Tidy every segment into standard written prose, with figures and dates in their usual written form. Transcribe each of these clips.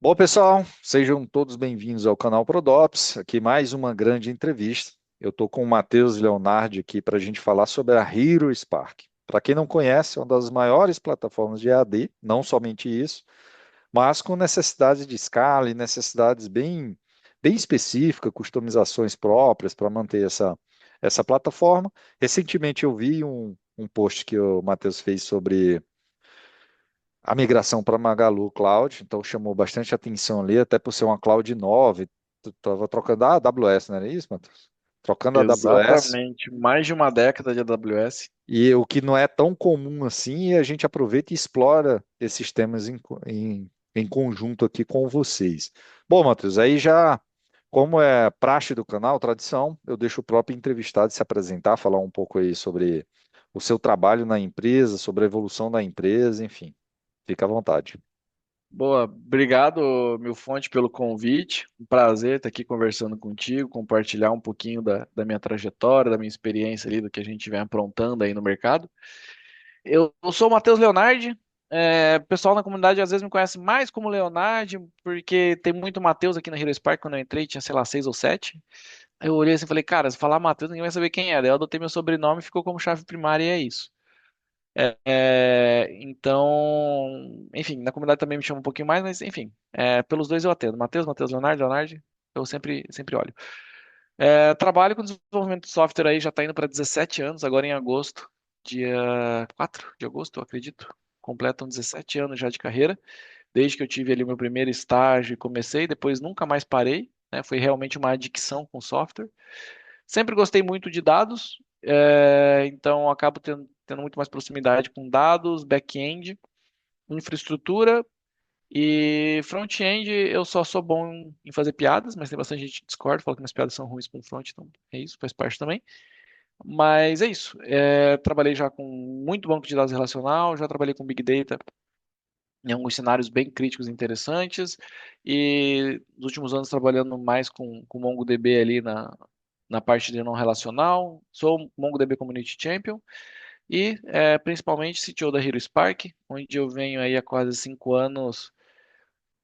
Bom, pessoal, sejam todos bem-vindos ao canal ProDops. Aqui mais uma grande entrevista. Eu estou com o Matheus Leonardi aqui para a gente falar sobre a Hero Spark. Para quem não conhece, é uma das maiores plataformas de EAD, não somente isso, mas com necessidades de escala e necessidades bem específicas, customizações próprias para manter essa plataforma. Recentemente eu vi um post que o Matheus fez sobre a migração para Magalu Cloud, então chamou bastante atenção ali, até por ser uma Cloud nova. Tu estava trocando a AWS, não era isso, Matheus? Trocando a AWS, Exatamente, mais de uma década de AWS. e o que não é tão comum assim, e a gente aproveita e explora esses temas em conjunto aqui com vocês. Bom, Matheus, aí já, como é praxe do canal, tradição, eu deixo o próprio entrevistado se apresentar, falar um pouco aí sobre o seu trabalho na empresa, sobre a evolução da empresa, enfim, fica à vontade. Boa, obrigado, meu fonte, pelo convite. Um prazer estar aqui conversando contigo, compartilhar um pouquinho da minha trajetória, da minha experiência ali, do que a gente vem aprontando aí no mercado. Eu sou o Matheus Leonardi. O pessoal na comunidade às vezes me conhece mais como Leonardi, porque tem muito Matheus aqui na Hero Spark. Quando eu entrei, tinha, sei lá, seis ou sete. Aí eu olhei assim e falei, cara, se falar Matheus, ninguém vai saber quem é. Daí eu adotei meu sobrenome e ficou como chave primária e é isso. Então, enfim, na comunidade também me chama um pouquinho mais, mas enfim, pelos dois eu atendo. Matheus, Leonardo, eu sempre olho. Trabalho com desenvolvimento de software aí, já está indo para 17 anos, agora em agosto, dia 4 de agosto, eu acredito. Completam 17 anos já de carreira, desde que eu tive ali o meu primeiro estágio e comecei, depois nunca mais parei, né? Foi realmente uma adicção com software. Sempre gostei muito de dados, então acabo tendo muito mais proximidade com dados, back-end, infraestrutura e front-end. Eu só sou bom em fazer piadas, mas tem bastante gente que discorda, fala que minhas piadas são ruins com front, então é isso, faz parte também. Mas é isso. Trabalhei já com muito banco de dados relacional, já trabalhei com Big Data em alguns cenários bem críticos e interessantes, e nos últimos anos trabalhando mais com MongoDB ali na parte de não relacional. Sou MongoDB Community Champion e principalmente CTO da Hero Spark, onde eu venho aí há quase 5 anos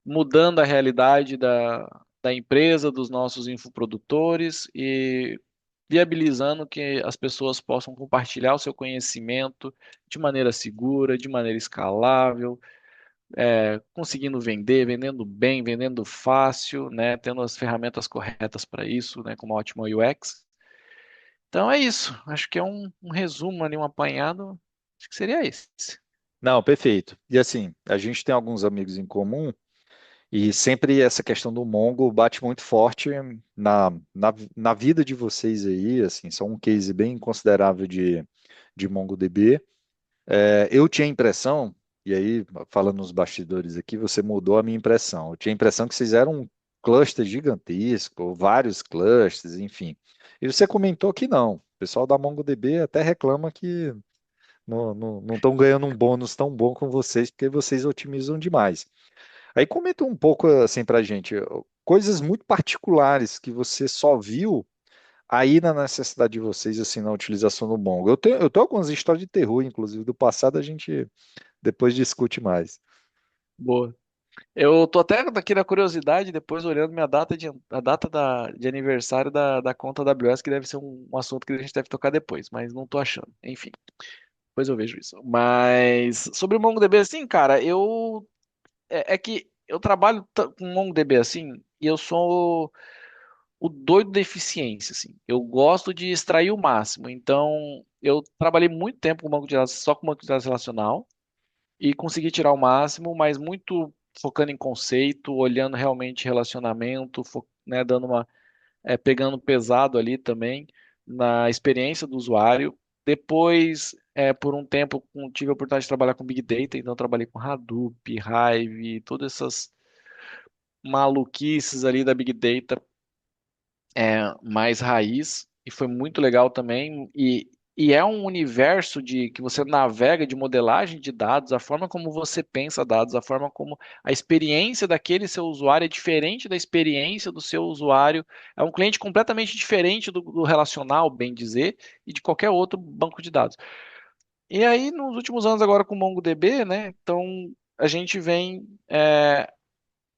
mudando a realidade da empresa, dos nossos infoprodutores e viabilizando que as pessoas possam compartilhar o seu conhecimento de maneira segura, de maneira escalável, conseguindo vender, vendendo bem, vendendo fácil, né, tendo as ferramentas corretas para isso, né, com uma ótima UX. Então é isso. Acho que é um resumo ali, um apanhado. Acho que seria esse. Não, perfeito. E assim, a gente tem alguns amigos em comum e sempre essa questão do Mongo bate muito forte na vida de vocês aí, assim, são um case bem considerável de MongoDB. Eu tinha a impressão, e aí, falando nos bastidores aqui, você mudou a minha impressão. Eu tinha a impressão que vocês eram um cluster gigantesco, ou vários clusters, enfim. E você comentou que não. O pessoal da MongoDB até reclama que não estão ganhando um bônus tão bom com vocês, porque vocês otimizam demais. Aí comenta um pouco assim pra gente, coisas muito particulares que você só viu aí na necessidade de vocês, assim, na utilização do Mongo. Eu tenho algumas histórias de terror, inclusive, do passado, a gente depois discute mais. Boa. Eu tô até aqui na curiosidade, depois olhando a data de aniversário da conta AWS, que deve ser um assunto que a gente deve tocar depois, mas não tô achando. Enfim, depois eu vejo isso. Mas sobre o MongoDB, assim, cara, é que eu trabalho com MongoDB assim, e eu sou o doido da eficiência, assim. Eu gosto de extrair o máximo. Então, eu trabalhei muito tempo com banco de dados, só com banco de dados relacional, e consegui tirar o máximo, mas muito focando em conceito, olhando realmente relacionamento, né, pegando pesado ali também na experiência do usuário. Depois, por um tempo, tive a oportunidade de trabalhar com Big Data, então trabalhei com Hadoop, Hive, todas essas maluquices ali da Big Data mais raiz, e foi muito legal também. E é um universo de que você navega de modelagem de dados, a forma como você pensa dados, a forma como a experiência daquele seu usuário é diferente da experiência do seu usuário. É um cliente completamente diferente do relacional, bem dizer, e de qualquer outro banco de dados. E aí, nos últimos anos, agora com o MongoDB, né? Então a gente vem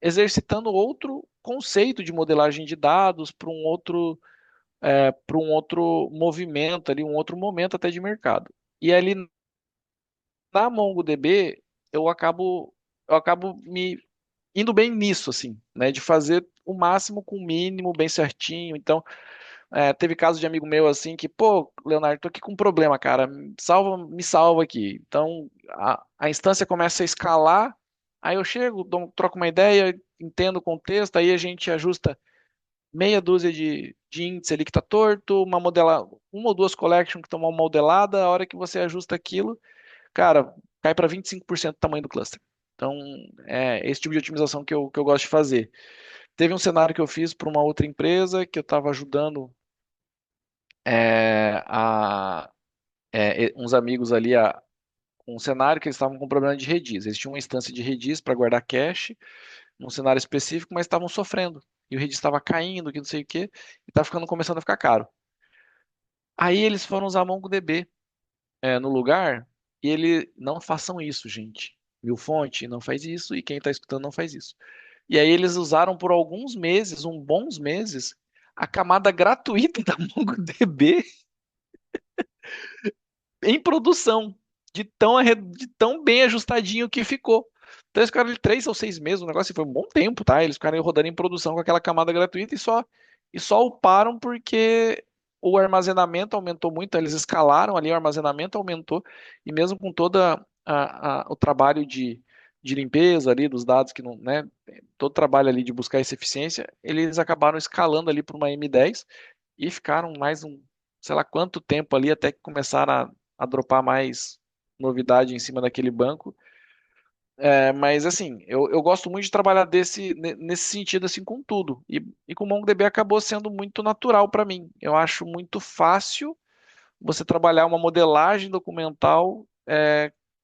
exercitando outro conceito de modelagem de dados para um outro movimento ali, um outro momento até de mercado. E ali na MongoDB eu acabo me indo bem nisso assim, né, de fazer o máximo com o mínimo, bem certinho. Então, teve caso de amigo meu assim que, pô, Leonardo, tô aqui com um problema, cara, me salva aqui. Então, a instância começa a escalar, aí eu chego, troco uma ideia, entendo o contexto, aí a gente ajusta meia dúzia de índice ali que está torto, uma ou duas collections que estão mal modeladas, a hora que você ajusta aquilo, cara, cai para 25% do tamanho do cluster. Então, é esse tipo de otimização que eu gosto de fazer. Teve um cenário que eu fiz para uma outra empresa que eu estava ajudando é, a, uns amigos ali a um cenário que eles estavam com problema de Redis. Eles tinham uma instância de Redis para guardar cache num cenário específico, mas estavam sofrendo. E o Redis estava caindo, que não sei o quê, e estava começando a ficar caro. Aí eles foram usar MongoDB no lugar e ele, não façam isso, gente. Mil fonte não faz isso e quem está escutando não faz isso. E aí eles usaram por alguns meses, uns bons meses, a camada gratuita da MongoDB em produção, de tão bem ajustadinho que ficou. Então eles ficaram de 3 ou 6 meses, o negócio foi um bom tempo, tá? Eles ficaram rodando em produção com aquela camada gratuita e só uparam porque o armazenamento aumentou muito, eles escalaram ali, o armazenamento aumentou, e mesmo com toda o trabalho de limpeza ali dos dados, que não, né, todo o trabalho ali de buscar essa eficiência, eles acabaram escalando ali para uma M10 e ficaram mais sei lá quanto tempo ali até que começaram a dropar mais novidade em cima daquele banco. Mas assim, eu gosto muito de trabalhar nesse sentido assim com tudo. E com o MongoDB acabou sendo muito natural para mim. Eu acho muito fácil você trabalhar uma modelagem documental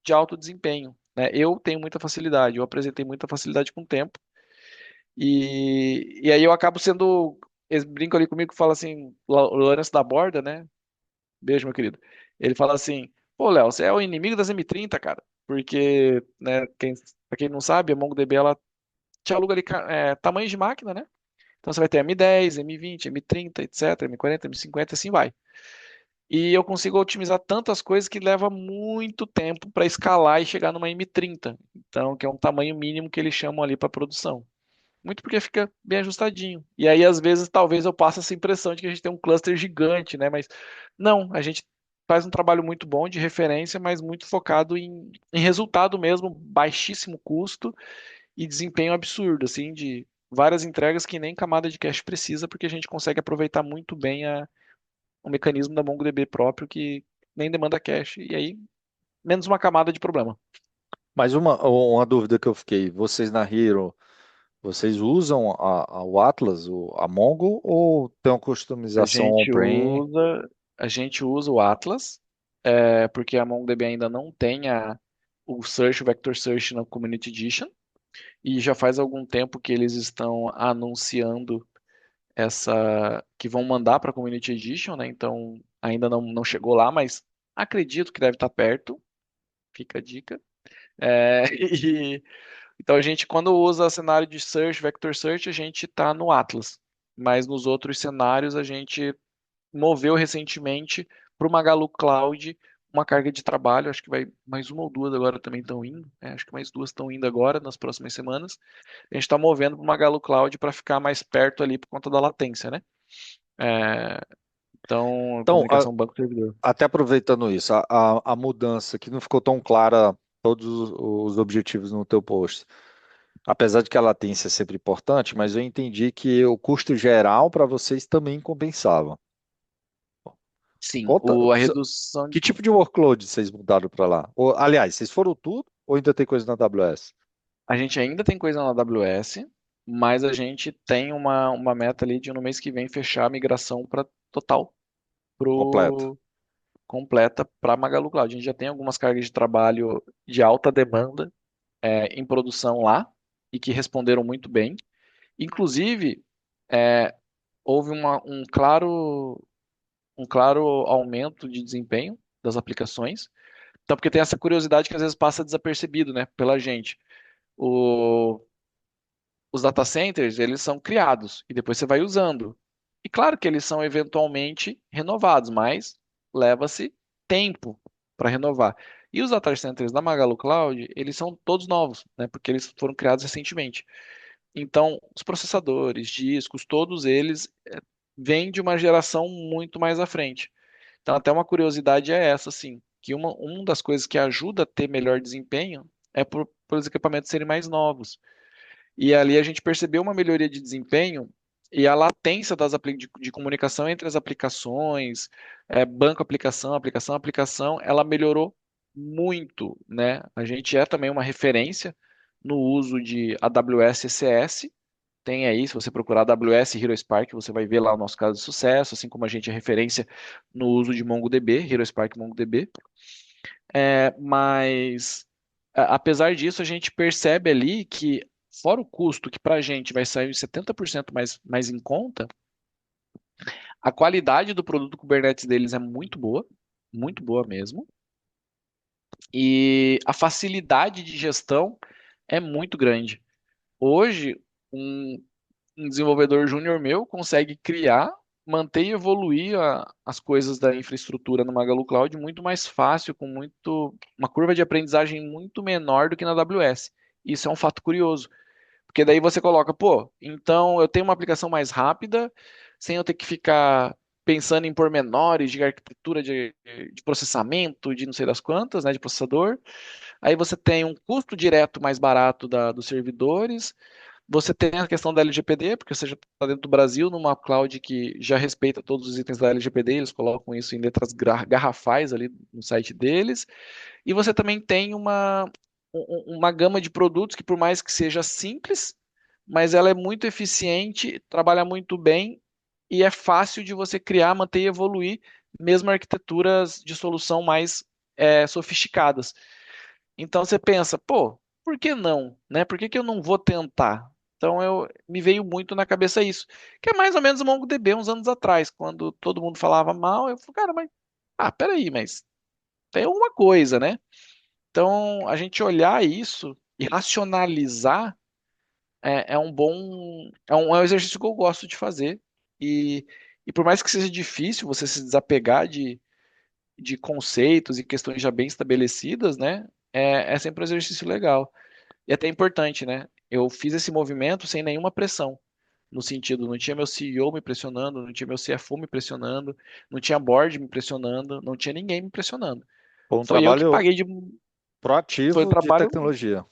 de alto desempenho, né? Eu tenho muita facilidade, eu apresentei muita facilidade com o tempo. E aí eu acabo sendo. Eles brincam ali comigo que fala assim, o Lourenço da Borda, né? Beijo, meu querido. Ele fala assim: pô, Léo, você é o inimigo das M30, cara. Porque, né, pra quem não sabe, a MongoDB ela te aluga ali tamanhos de máquina, né? Então você vai ter M10, M20, M30, etc, M40, M50, assim vai. E eu consigo otimizar tantas coisas que leva muito tempo para escalar e chegar numa M30. Então, que é um tamanho mínimo que eles chamam ali para produção. Muito porque fica bem ajustadinho. E aí, às vezes, talvez eu passe essa impressão de que a gente tem um cluster gigante, né? Mas não, a gente faz um trabalho muito bom de referência, mas muito focado em resultado mesmo, baixíssimo custo e desempenho absurdo, assim, de várias entregas que nem camada de cache precisa, porque a gente consegue aproveitar muito bem o mecanismo da MongoDB próprio que nem demanda cache. E aí, menos uma camada de problema. Mas uma dúvida que eu fiquei, vocês na Hero, vocês usam o Atlas, a Mongo, ou tem uma A customização gente on-prem? usa, a gente usa o Atlas, porque a MongoDB ainda não tem o Search, o Vector Search na Community Edition, e já faz algum tempo que eles estão anunciando que vão mandar para a Community Edition, né? Então ainda não chegou lá, mas acredito que deve estar perto. Fica a dica. E, então a gente, quando usa cenário de Search, Vector Search, a gente está no Atlas. Mas nos outros cenários a gente moveu recentemente para o Magalu Cloud uma carga de trabalho, acho que vai mais uma ou duas agora também estão indo, acho que mais duas estão indo agora nas próximas semanas. A gente está movendo para o Magalu Cloud para ficar mais perto ali por conta da latência, né? É, então, Então, comunicação banco-servidor. até aproveitando isso, a mudança que não ficou tão clara todos os objetivos no teu post. Apesar de que a latência é sempre importante, mas eu entendi que o custo geral para vocês também compensava. Sim, Conta, a redução. que tipo de workload vocês mudaram para lá? Aliás, vocês foram tudo ou ainda tem coisa na AWS? A gente ainda tem coisa na AWS, mas a gente tem uma meta ali de no mês que vem fechar a migração para total, Completo. pro completa para Magalu Cloud. A gente já tem algumas cargas de trabalho de alta demanda em produção lá e que responderam muito bem. Inclusive, é, houve um claro aumento de desempenho das aplicações. Então, porque tem essa curiosidade que às vezes passa desapercebido, né, pela gente. O, os data centers, eles são criados e depois você vai usando. E claro que eles são eventualmente renovados, mas leva-se tempo para renovar. E os data centers da Magalu Cloud, eles são todos novos, né? Porque eles foram criados recentemente. Então, os processadores, discos, todos eles vêm de uma geração muito mais à frente. Então, até uma curiosidade é essa, assim, que uma das coisas que ajuda a ter melhor desempenho é por os equipamentos serem mais novos. E ali a gente percebeu uma melhoria de desempenho e a latência de comunicação entre as aplicações, banco aplicação, aplicação, aplicação, ela melhorou muito, né? A gente é também uma referência no uso de AWS ECS. Tem aí, se você procurar AWS Hero Spark, você vai ver lá o nosso caso de sucesso, assim como a gente é referência no uso de MongoDB, Hero Spark MongoDB. Mas, apesar disso, a gente percebe ali que, fora o custo, que para a gente vai sair 70% mais em conta, a qualidade do produto Kubernetes deles é muito boa mesmo, e a facilidade de gestão é muito grande. Hoje, um, um desenvolvedor júnior meu consegue criar, manter e evoluir as coisas da infraestrutura no Magalu Cloud muito mais fácil, uma curva de aprendizagem muito menor do que na AWS. Isso é um fato curioso, porque daí você coloca, pô, então eu tenho uma aplicação mais rápida, sem eu ter que ficar pensando em pormenores de arquitetura de processamento, de não sei das quantas, né, de processador. Aí você tem um custo direto mais barato dos servidores, você tem a questão da LGPD, porque você já está dentro do Brasil, numa cloud que já respeita todos os itens da LGPD, eles colocam isso em letras garrafais ali no site deles. E você também tem uma gama de produtos que, por mais que seja simples, mas ela é muito eficiente, trabalha muito bem e é fácil de você criar, manter e evoluir, mesmo arquiteturas de solução mais sofisticadas. Então você pensa, pô, por que não, né? Por que que eu não vou tentar? Então me veio muito na cabeça isso, que é mais ou menos o MongoDB uns anos atrás, quando todo mundo falava mal, eu falei, cara, mas peraí, mas tem alguma coisa, né? Então a gente olhar isso e racionalizar é um exercício que eu gosto de fazer e por mais que seja difícil você se desapegar de conceitos e questões já bem estabelecidas, né? É sempre um exercício legal. E até importante, né? Eu fiz esse movimento sem nenhuma pressão. No sentido, não tinha meu CEO me pressionando, não tinha meu CFO me pressionando, não tinha board me pressionando, não tinha ninguém me pressionando. Foi um Foi eu que trabalho paguei foi o proativo de trabalho, tecnologia.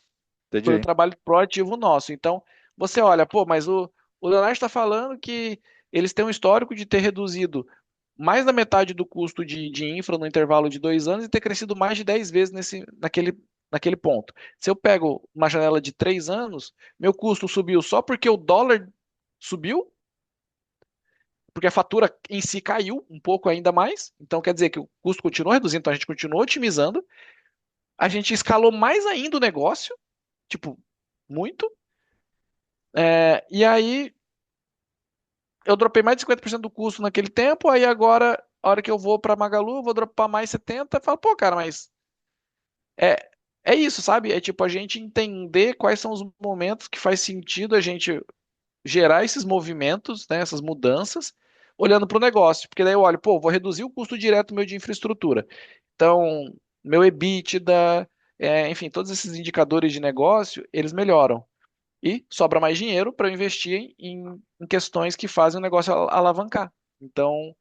foi o Entendi. trabalho proativo nosso. Então, você olha, pô, mas o Leonardo está falando que eles têm um histórico de ter reduzido mais da metade do custo de infra no intervalo de 2 anos e ter crescido mais de 10 vezes naquele ponto. Se eu pego uma janela de 3 anos, meu custo subiu só porque o dólar subiu, porque a fatura em si caiu um pouco ainda mais. Então quer dizer que o custo continuou reduzindo, então a gente continuou otimizando. A gente escalou mais ainda o negócio, tipo, muito. E aí eu dropei mais de 50% do custo naquele tempo, aí agora, a hora que eu vou para Magalu, eu vou dropar mais 70%, e falo, pô, cara, mas É, é isso, sabe? É tipo a gente entender quais são os momentos que faz sentido a gente gerar esses movimentos, né, essas mudanças, olhando para o negócio. Porque daí eu olho, pô, vou reduzir o custo direto meu de infraestrutura. Então, meu EBITDA, enfim, todos esses indicadores de negócio, eles melhoram. E sobra mais dinheiro para eu investir em questões que fazem o negócio alavancar. Então,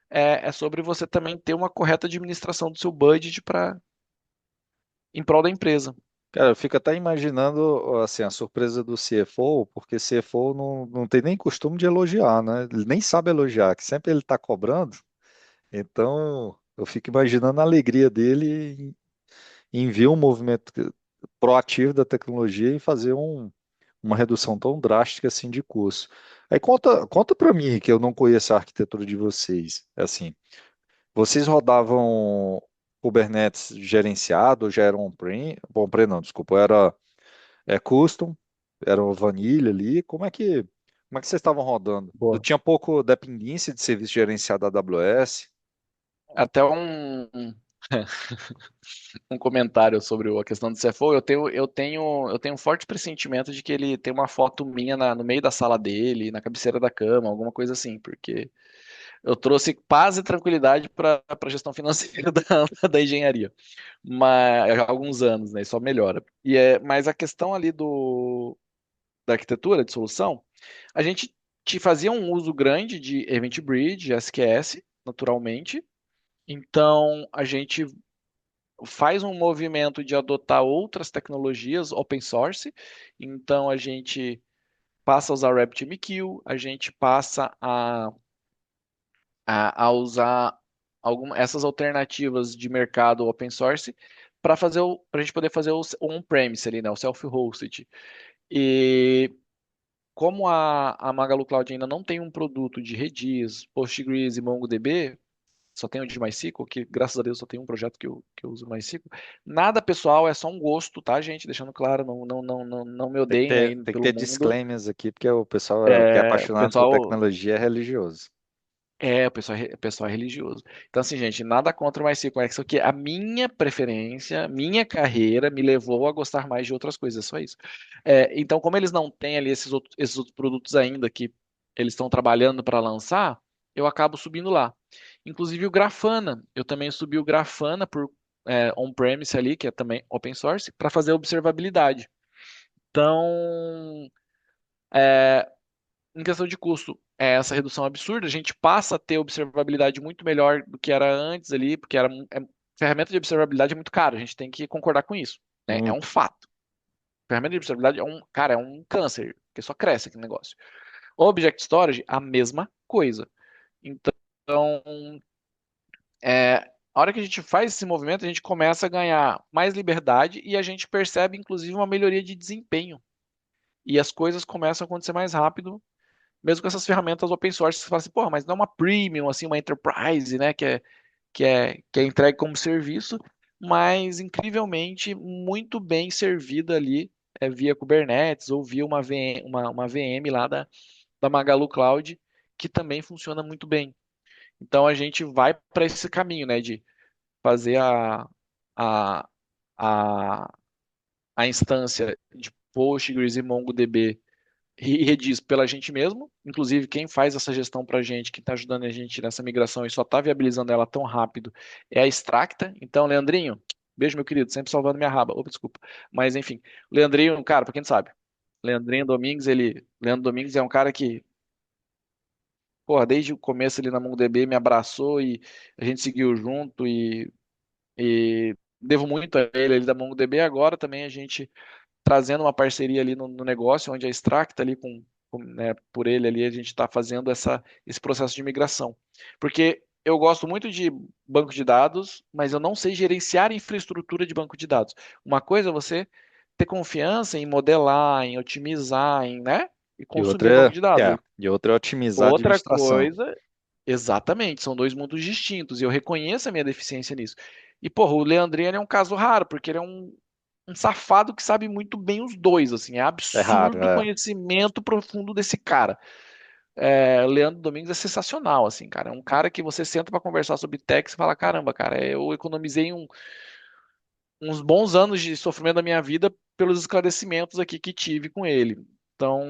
é sobre você também ter uma correta administração do seu budget em prol da empresa. Cara, eu fico até imaginando assim, a surpresa do CFO, porque CFO não tem nem costume de elogiar, né? Ele nem sabe elogiar, que sempre ele está cobrando. Então, eu fico imaginando a alegria dele em ver um movimento proativo da tecnologia e fazer uma redução tão drástica assim de custo. Aí conta para mim, que eu não conheço a arquitetura de vocês. Assim, vocês rodavam Kubernetes gerenciado, ou já era on-prem não, desculpa, era custom, era o vanilla ali. Como é que vocês estavam rodando? Eu Boa. tinha pouco dependência de serviço gerenciado da AWS. Até um. um comentário sobre a questão do CFO. Eu tenho um forte pressentimento de que ele tem uma foto minha no meio da sala dele, na cabeceira da cama, alguma coisa assim, porque eu trouxe paz e tranquilidade para a gestão financeira da engenharia. Mas há alguns anos, né? Isso só melhora. Mas a questão ali da arquitetura, de solução, a gente te fazia um uso grande de Event Bridge, SQS, naturalmente. Então, a gente faz um movimento de adotar outras tecnologias open source. Então, a gente passa a usar RabbitMQ, a gente passa a usar essas alternativas de mercado open source para a gente poder fazer o on-premise ali, né, o self-hosted. E como a Magalu Cloud ainda não tem um produto de Redis, Postgres e MongoDB, só tem o de MySQL, que graças a Deus só tem um projeto que eu uso MySQL. Nada pessoal, é só um gosto, tá, gente? Deixando claro, não me odeiem aí Tem que pelo ter mundo. disclaimers aqui, porque o pessoal que é O apaixonado por pessoal tecnologia é religioso. o pessoal é religioso. Então, assim, gente, nada contra o MySQL. É isso que a minha preferência, minha carreira me levou a gostar mais de outras coisas, é só isso. Então, como eles não têm ali esses outros produtos ainda que eles estão trabalhando para lançar, eu acabo subindo lá. Inclusive o Grafana, eu também subi o Grafana por on-premise ali, que é também open source, para fazer observabilidade. Então, em questão de custo, é essa redução absurda, a gente passa a ter observabilidade muito melhor do que era antes ali, porque ferramenta de observabilidade é muito caro, a gente tem que concordar com isso, né? É um Muito. fato. Ferramenta de observabilidade cara, é um câncer, porque só cresce aquele negócio. Object Storage, a mesma coisa. Então, a hora que a gente faz esse movimento, a gente começa a ganhar mais liberdade e a gente percebe, inclusive, uma melhoria de desempenho. E as coisas começam a acontecer mais rápido mesmo com essas ferramentas open source, você fala assim, porra, mas não é uma premium, assim, uma enterprise, né, que é entregue como serviço, mas incrivelmente muito bem servida ali via Kubernetes ou via uma VM lá da Magalu Cloud, que também funciona muito bem. Então a gente vai para esse caminho, né, de fazer a, a, a instância de Postgres e MongoDB e Redis pela gente mesmo. Inclusive, quem faz essa gestão para a gente, que está ajudando a gente nessa migração e só está viabilizando ela tão rápido, é a Extracta. Então, Leandrinho, beijo, meu querido, sempre salvando minha raba. Opa, desculpa. Mas, enfim, Leandrinho, cara, para quem não sabe, Leandro Domingues é um cara que, porra, desde o começo ali na MongoDB me abraçou e a gente seguiu junto e devo muito a ele da MongoDB. Agora também a gente trazendo uma parceria ali no negócio, onde a Extract ali né, por ele ali a gente está fazendo esse processo de migração. Porque eu gosto muito de banco de dados, mas eu não sei gerenciar infraestrutura de banco de dados. Uma coisa é você ter confiança em modelar, em otimizar, né, e E consumir banco outra de dados. e outra é otimizar a Outra administração. coisa, exatamente, são dois mundos distintos, e eu reconheço a minha deficiência nisso. E, porra, o Leandrinho ele é um caso raro, porque ele é um safado que sabe muito bem os dois, assim, é É raro, absurdo o é. conhecimento profundo desse cara. O Leandro Domingos é sensacional, assim, cara, é um cara que você senta para conversar sobre tech e fala, caramba, cara, eu economizei uns bons anos de sofrimento da minha vida pelos esclarecimentos aqui que tive com ele. Então,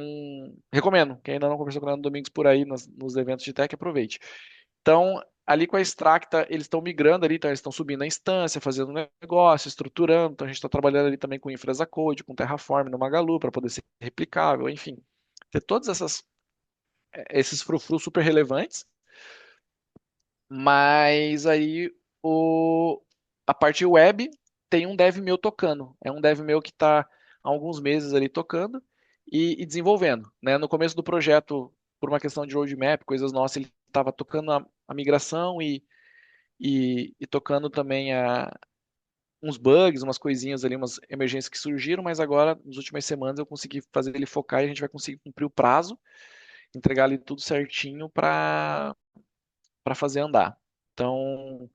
recomendo. Quem ainda não conversou com o Leandro Domingos por aí nos eventos de tech, aproveite. Então, ali com a Extracta, eles estão migrando ali, então eles estão subindo a instância, fazendo negócio, estruturando. Então, a gente está trabalhando ali também com Infra as a Code, com Terraform no Magalu, para poder ser replicável, enfim. Ter todos esses frufrus super relevantes. Mas aí a parte web tem um dev meu tocando. É um dev meu que está há alguns meses ali tocando e desenvolvendo, né? No começo do projeto, por uma questão de roadmap, coisas nossas, ele estava tocando a migração e tocando também uns bugs, umas coisinhas ali, umas emergências que surgiram, mas agora, nas últimas semanas, eu consegui fazer ele focar e a gente vai conseguir cumprir o prazo, entregar ali tudo certinho para fazer andar. Então,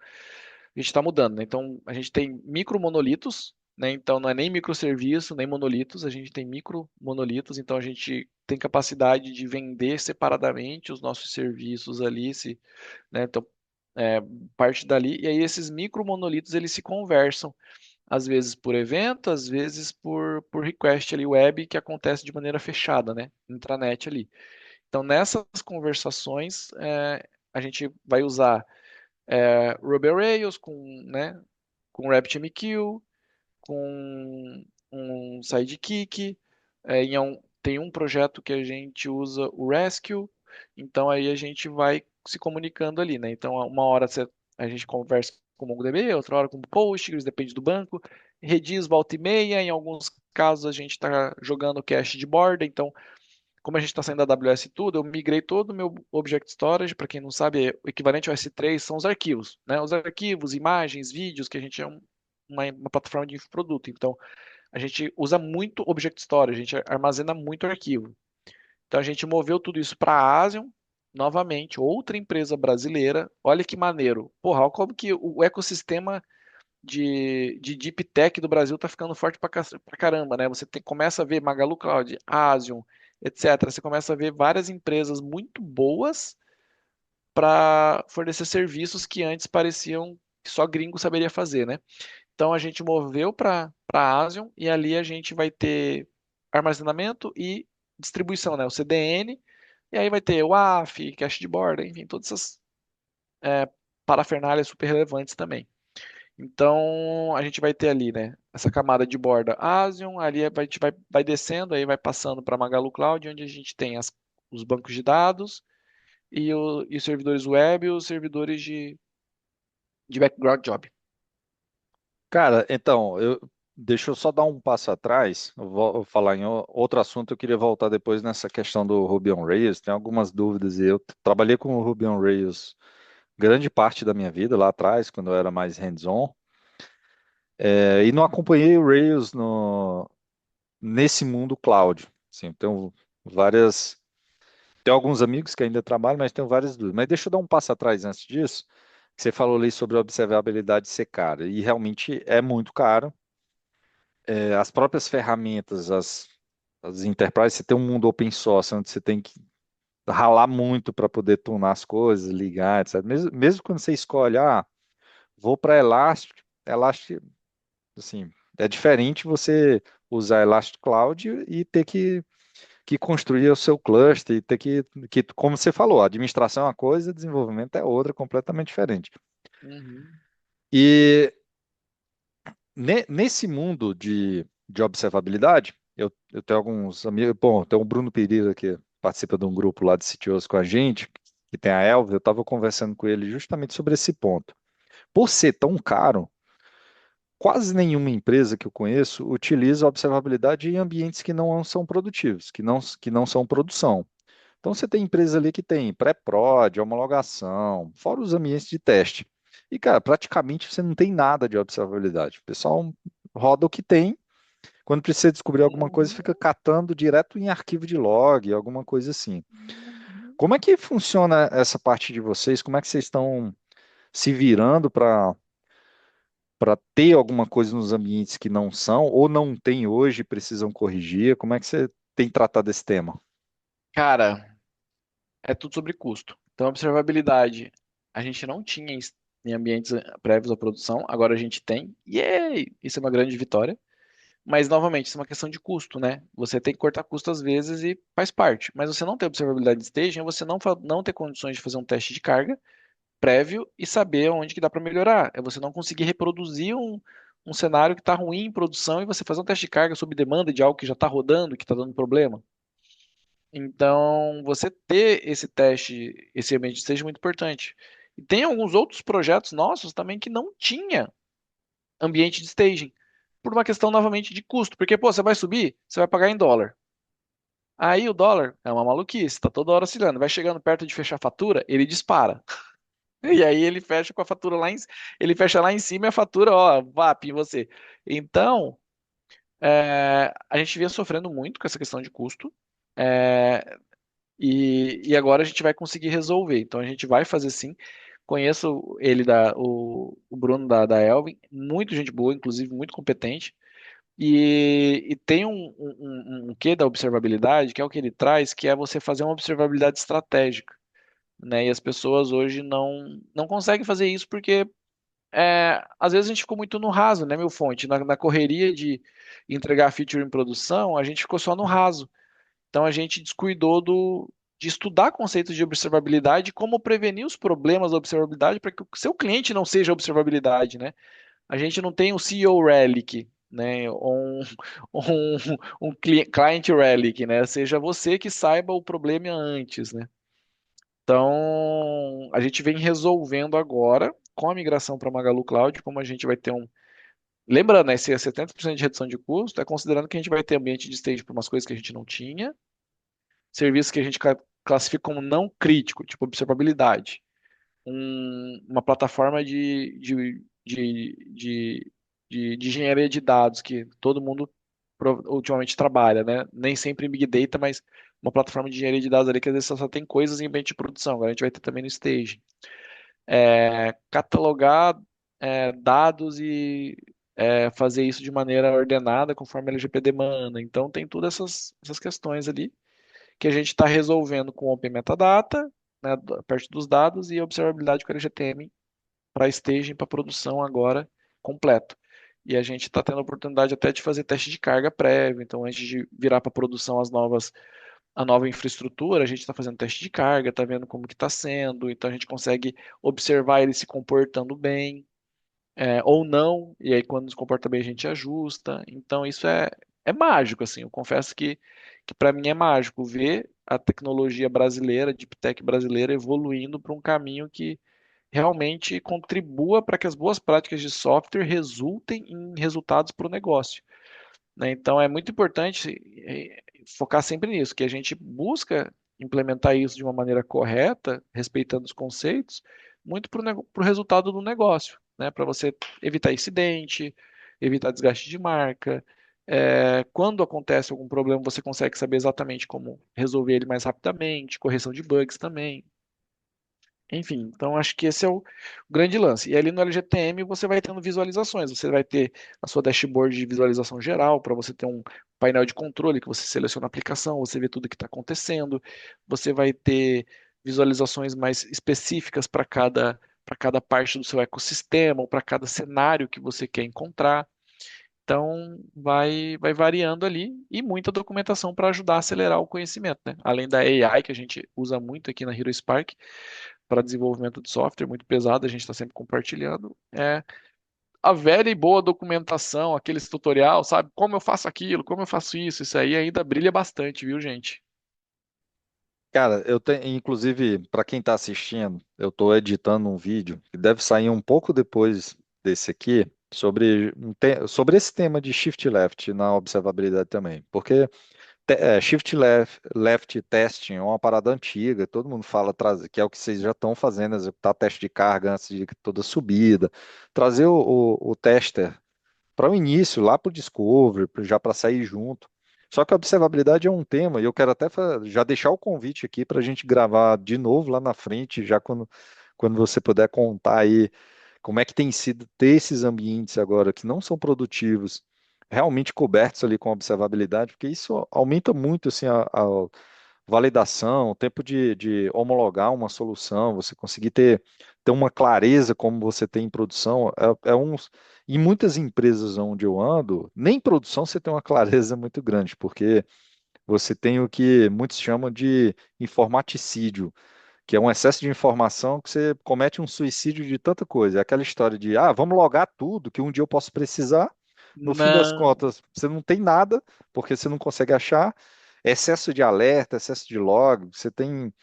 a gente está mudando, né? Então, a gente tem micro monolitos, né? Então, não é nem microserviço, nem monolitos, a gente tem micro monolitos, então a gente tem capacidade de vender separadamente os nossos serviços ali, né? Então, é, parte dali, e aí esses micro monolitos eles se conversam, às vezes por evento, às vezes por request ali web que acontece de maneira fechada, né? Intranet ali. Então nessas conversações a gente vai usar Ruby on Rails com, né, com RabbitMQ, com um Sidekick, tem um projeto que a gente usa o Rescue, então aí a gente vai se comunicando ali, né? Então uma hora a gente conversa com o MongoDB, outra hora com o Postgres, depende do banco, Redis volta e meia, em alguns casos a gente está jogando cache de borda, então como a gente está saindo da AWS e tudo, eu migrei todo o meu Object Storage, para quem não sabe, o equivalente ao S3 são os arquivos, né? Os arquivos, imagens, vídeos, que a gente é uma plataforma de infoproduto. Então, a gente usa muito Object Storage, a gente armazena muito arquivo. Então, a gente moveu tudo isso para a Asian, novamente, outra empresa brasileira. Olha que maneiro. Porra, olha como que o ecossistema de Deep Tech do Brasil está ficando forte pra caramba, né? Começa a ver Magalu Cloud, Asian, etc. Você começa a ver várias empresas muito boas para fornecer serviços que antes pareciam que só gringo saberia fazer, né? Então a gente moveu para Asian e ali a gente vai ter armazenamento e distribuição, né? O CDN, e aí vai ter o WAF, cache de borda, enfim, todas essas é, parafernálias super relevantes também. Então, a gente vai ter ali, né, essa camada de borda Asian, ali a gente vai descendo, aí vai passando para Magalu Cloud, onde a gente tem os bancos de dados e os servidores web e os servidores de background job. Cara, então, deixa eu só dar um passo atrás. Eu vou falar em outro assunto. Eu queria voltar depois nessa questão do Ruby on Rails. Tem algumas dúvidas. Eu trabalhei com o Ruby on Rails grande parte da minha vida lá atrás, quando eu era mais hands-on. E não acompanhei o Rails nesse mundo cloud. Assim, tenho várias. Tem alguns amigos que ainda trabalham, mas tenho várias dúvidas. Mas deixa eu dar um passo atrás antes disso. Que Você falou ali sobre a observabilidade ser cara, e realmente é muito caro. As próprias ferramentas, as enterprises, você tem um mundo open source, onde você tem que ralar muito para poder tunar as coisas, ligar, etc. Mesmo quando você escolhe, vou para Elastic, Elastic, assim, é diferente você usar Elastic Cloud e ter que construir o seu cluster, e ter como você falou, a administração é uma coisa, desenvolvimento é outra, completamente diferente. Uhum. E nesse mundo de observabilidade, eu tenho alguns amigos, bom, tem o Bruno Pereira que participa de um grupo lá de CTOs com a gente, que tem a Elva, eu estava conversando com ele justamente sobre esse ponto. Por ser tão caro, quase nenhuma empresa que eu conheço utiliza a observabilidade em ambientes que não são produtivos, que não são produção. Então você tem empresa ali que tem pré-prod, homologação, fora os ambientes de teste. E, cara, praticamente você não tem nada de observabilidade. O pessoal roda o que tem, quando precisa descobrir alguma coisa, Uhum. fica catando direto em arquivo de log, alguma coisa assim. Como é que funciona essa parte de vocês? Como é que vocês estão se virando para ter alguma coisa nos ambientes que não são, ou não tem hoje, e precisam corrigir? Como é que você tem tratado esse tema? Cara, é tudo sobre custo. Então, observabilidade, a gente não tinha em ambientes prévios à produção, agora a gente tem. Yay! Isso é uma grande vitória. Mas, novamente, isso é uma questão de custo, né? Você tem que cortar custo às vezes e faz parte. Mas você não ter observabilidade de staging é você não ter condições de fazer um teste de carga prévio e saber onde que dá para melhorar. É você não conseguir reproduzir um cenário que está ruim em produção e você fazer um teste de carga sob demanda de algo que já está rodando, que está dando problema. Então, você ter esse teste, esse ambiente de staging é muito importante. E tem alguns outros projetos nossos também que não tinha ambiente de staging, por uma questão novamente de custo, porque pô, você vai subir, você vai pagar em dólar. Aí o dólar é uma maluquice, tá toda hora oscilando, vai chegando perto de fechar a fatura, ele dispara. E aí ele fecha com a fatura ele fecha lá em cima e a fatura, ó, VAP em você. Então, a gente vinha sofrendo muito com essa questão de custo. é, e agora a gente vai conseguir resolver. Então a gente vai fazer sim. Conheço ele, o Bruno da Elvin, muito gente boa, inclusive muito competente. E tem um quê da observabilidade, que é o que ele traz, que é você fazer uma observabilidade estratégica. né? E as pessoas hoje não conseguem fazer isso porque às vezes a gente ficou muito no raso, né, meu fonte? Na correria de entregar feature em produção, a gente ficou só no raso. Então a gente descuidou de estudar conceitos de observabilidade e como prevenir os problemas da observabilidade para que o seu cliente não seja observabilidade, né? A gente não tem um CEO Relic, né? Ou um, Client Relic, né? Seja você que saiba o problema antes, né? Então, a gente vem resolvendo agora, com a migração para Magalu Cloud, como a gente vai ter um. Lembrando, né, esse 70% de redução de custo é considerando que a gente vai ter ambiente de stage para umas coisas que a gente não tinha, serviços que a gente classifica como não crítico, tipo observabilidade, uma plataforma de engenharia de dados que todo mundo ultimamente trabalha, né? Nem sempre em Big Data, mas uma plataforma de engenharia de dados ali que às vezes só tem coisas em ambiente de produção. Agora a gente vai ter também no stage. Catalogar dados e fazer isso de maneira ordenada conforme a LGPD demanda. Então tem todas essas questões ali que a gente está resolvendo com o Open Metadata, né, a parte dos dados e a observabilidade com LGTM para staging, para produção agora completo. E a gente está tendo a oportunidade até de fazer teste de carga prévio. Então, antes de virar para produção a nova infraestrutura, a gente está fazendo teste de carga, está vendo como que está sendo. Então, a gente consegue observar ele se comportando bem ou não. E aí, quando se comporta bem, a gente ajusta. Então, isso é mágico, assim. Eu confesso que para mim é mágico ver a tecnologia brasileira, Deep Tech brasileira, evoluindo para um caminho que realmente contribua para que as boas práticas de software resultem em resultados para o negócio, né? Então é muito importante focar sempre nisso, que a gente busca implementar isso de uma maneira correta, respeitando os conceitos, muito para o resultado do negócio, né? Para você evitar incidente, evitar desgaste de marca. Quando acontece algum problema, você consegue saber exatamente como resolver ele mais rapidamente, correção de bugs também. Enfim, então acho que esse é o grande lance. E ali no LGTM você vai tendo visualizações, você vai ter a sua dashboard de visualização geral, para você ter um painel de controle que você seleciona a aplicação, você vê tudo que está acontecendo, você vai ter visualizações mais específicas para cada parte do seu ecossistema, ou para cada cenário que você quer encontrar. Então, vai variando ali e muita documentação para ajudar a acelerar o conhecimento, né? Além da AI, que a gente usa muito aqui na Hero Spark, para desenvolvimento de software, muito pesado, a gente está sempre compartilhando. A velha e boa documentação, aqueles tutorial, sabe? Como eu faço aquilo, como eu faço isso aí ainda brilha bastante, viu, gente? Cara, eu tenho, inclusive, para quem está assistindo, eu estou editando um vídeo que deve sair um pouco depois desse aqui, sobre, sobre esse tema de shift left na observabilidade também. Porque shift left testing é uma parada antiga, todo mundo fala que é o que vocês já estão fazendo, executar teste de carga antes de toda subida, trazer o tester para o início, lá para o discovery, já para sair junto. Só que a observabilidade é um tema, e eu quero até já deixar o convite aqui para a gente gravar de novo lá na frente, já quando você puder contar aí como é que tem sido ter esses ambientes agora que não são produtivos, realmente cobertos ali com observabilidade, porque isso aumenta muito assim, a validação, o tempo de homologar uma solução, você conseguir ter uma clareza como você tem em produção, em muitas empresas onde eu ando, nem em produção você tem uma clareza muito grande, porque você tem o que muitos chamam de informaticídio, que é um excesso de informação que você comete um suicídio de tanta coisa. É aquela história de, vamos logar tudo que um dia eu posso precisar. No fim das Não, contas, você não tem nada, porque você não consegue achar. Excesso de alerta, excesso de log, você tem.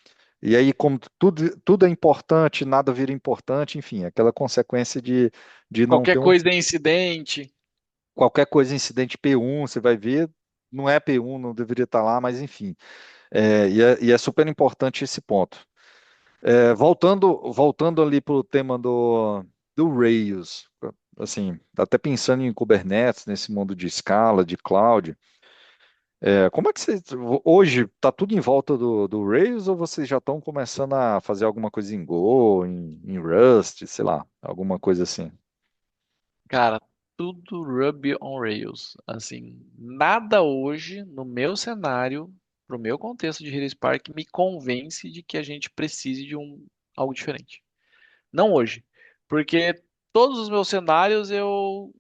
E aí, como tudo é importante, nada vira importante, enfim, aquela consequência de não qualquer ter um. coisa é incidente. Qualquer coisa, incidente P1, você vai ver, não é P1, não deveria estar lá, mas enfim. E é super importante esse ponto. Voltando ali para o tema do Rails, assim, até pensando em Kubernetes, nesse mundo de escala, de cloud, como é que vocês, hoje está tudo em volta do Rails ou vocês já estão começando a fazer alguma coisa em Go, em Rust, sei lá, alguma coisa assim? Cara, tudo Ruby on Rails. Assim, nada hoje no meu cenário para o meu contexto de Hero Spark, me convence de que a gente precise de algo diferente. Não hoje, porque todos os meus cenários eu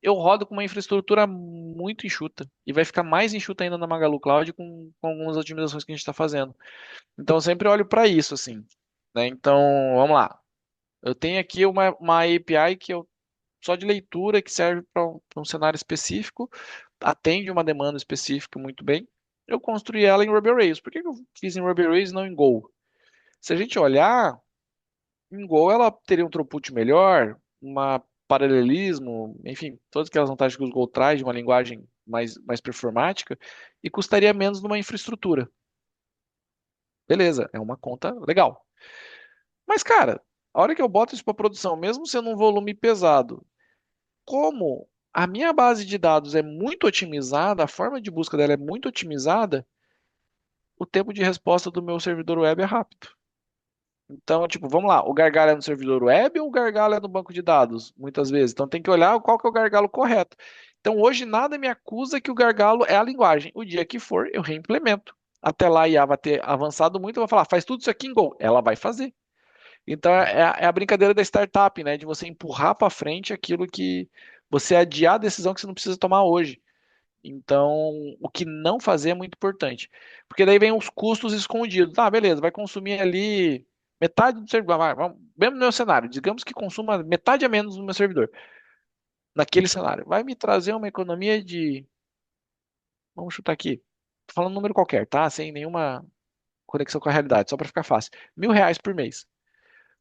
rodo com uma infraestrutura muito enxuta e vai ficar mais enxuta ainda na Magalu Cloud com algumas otimizações que a gente está fazendo. Então eu sempre olho para isso assim, né? Então vamos lá. Eu tenho aqui uma API só de leitura que serve para um cenário específico, atende uma demanda específica muito bem. Eu construí ela em Ruby on Rails. Por que que eu fiz em Ruby on Rails e não em Go? Se a gente olhar, em Go ela teria um throughput melhor, uma paralelismo, enfim, todas aquelas vantagens que o Go traz de uma linguagem mais performática e custaria menos numa infraestrutura. Beleza, é uma conta legal. Mas, cara, a hora que eu boto isso para produção, mesmo sendo um volume pesado, como a minha base de dados é muito otimizada, a forma de busca dela é muito otimizada, o tempo de resposta do meu servidor web é rápido. Então, tipo, vamos lá, o gargalo é no servidor web ou o gargalo é no banco de dados? Muitas vezes. Então tem que olhar qual que é o gargalo correto. Então hoje nada me acusa que o gargalo é a linguagem. O dia que for, eu reimplemento. Até lá a IA vai ter avançado muito, eu vou falar, faz tudo isso aqui em Go. Ela vai fazer. Então é a brincadeira da startup, né? De você empurrar para frente aquilo que você adiar a decisão que você não precisa tomar hoje. Então, o que não fazer é muito importante. Porque daí vem os custos escondidos. Tá, beleza, vai consumir ali metade do servidor. Mesmo no meu cenário, digamos que consuma metade a menos no meu servidor. Naquele cenário, vai me trazer uma economia de, vamos chutar aqui, tô falando um número qualquer, tá? Sem nenhuma conexão com a realidade, só para ficar fácil. R$ 1.000 por mês.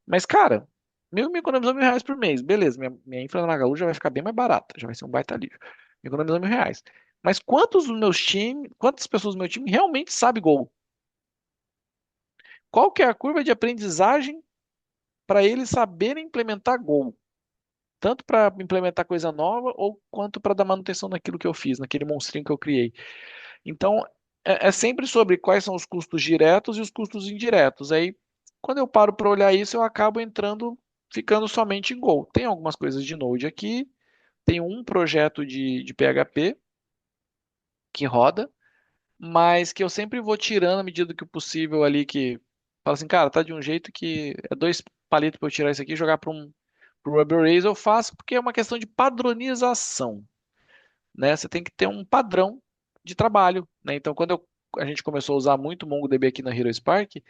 Mas, cara, me economizou R$ 1.000 por mês. Beleza, minha infra na Magalu já vai ficar bem mais barata, já vai ser um baita alívio. Me economizou R$ 1.000. Mas quantas pessoas do meu time realmente sabem Go? Qual que é a curva de aprendizagem para eles saberem implementar Go? Tanto para implementar coisa nova ou quanto para dar manutenção naquilo que eu fiz, naquele monstrinho que eu criei. Então, é sempre sobre quais são os custos diretos e os custos indiretos. Aí, quando eu paro para olhar isso, eu acabo entrando, ficando somente em Go. Tem algumas coisas de Node aqui, tem um projeto de PHP que roda, mas que eu sempre vou tirando à medida que o possível ali, que fala assim, cara, tá de um jeito que é dois palitos para eu tirar isso aqui e jogar para pro Ruby on Rails, eu faço porque é uma questão de padronização, né? Você tem que ter um padrão de trabalho, né? Então, a gente começou a usar muito MongoDB aqui na Hero Spark,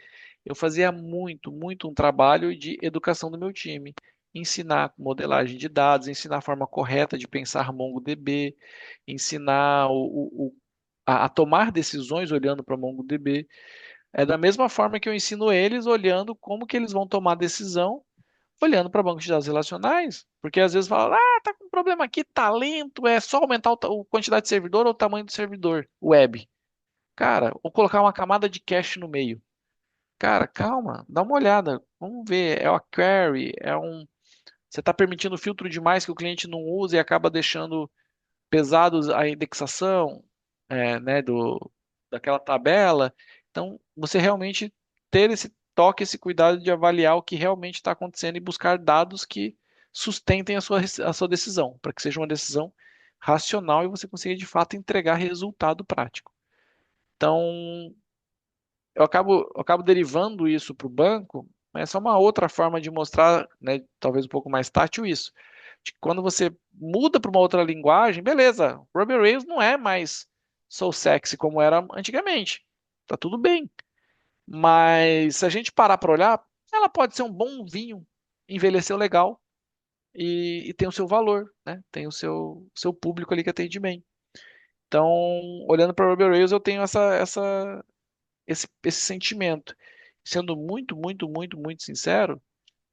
eu fazia muito um trabalho de educação do meu time. Ensinar modelagem de dados, ensinar a forma correta de pensar MongoDB, ensinar a tomar decisões olhando para MongoDB. É da mesma forma que eu ensino eles olhando como que eles vão tomar decisão olhando para bancos de dados relacionais, porque às vezes fala, tá com um problema aqui, talento, é só aumentar a quantidade de servidor ou o tamanho do servidor web. Cara, ou colocar uma camada de cache no meio. Cara, calma, dá uma olhada, vamos ver, é uma query, você está permitindo filtro demais que o cliente não usa e acaba deixando pesados a indexação, né, daquela tabela. Então, você realmente ter esse toque, esse cuidado de avaliar o que realmente está acontecendo e buscar dados que sustentem a sua decisão, para que seja uma decisão racional e você consiga de fato entregar resultado prático. Então, eu acabo derivando isso para o banco, mas é só uma outra forma de mostrar, né, talvez um pouco mais tátil isso. De que quando você muda para uma outra linguagem, beleza, Ruby on Rails não é mais so sexy como era antigamente. Tá tudo bem. Mas se a gente parar para olhar, ela pode ser um bom vinho, envelheceu legal e tem o seu valor, né? Tem o seu público ali que atende bem. Então, olhando para Ruby on Rails, eu tenho esse sentimento. Sendo muito sincero,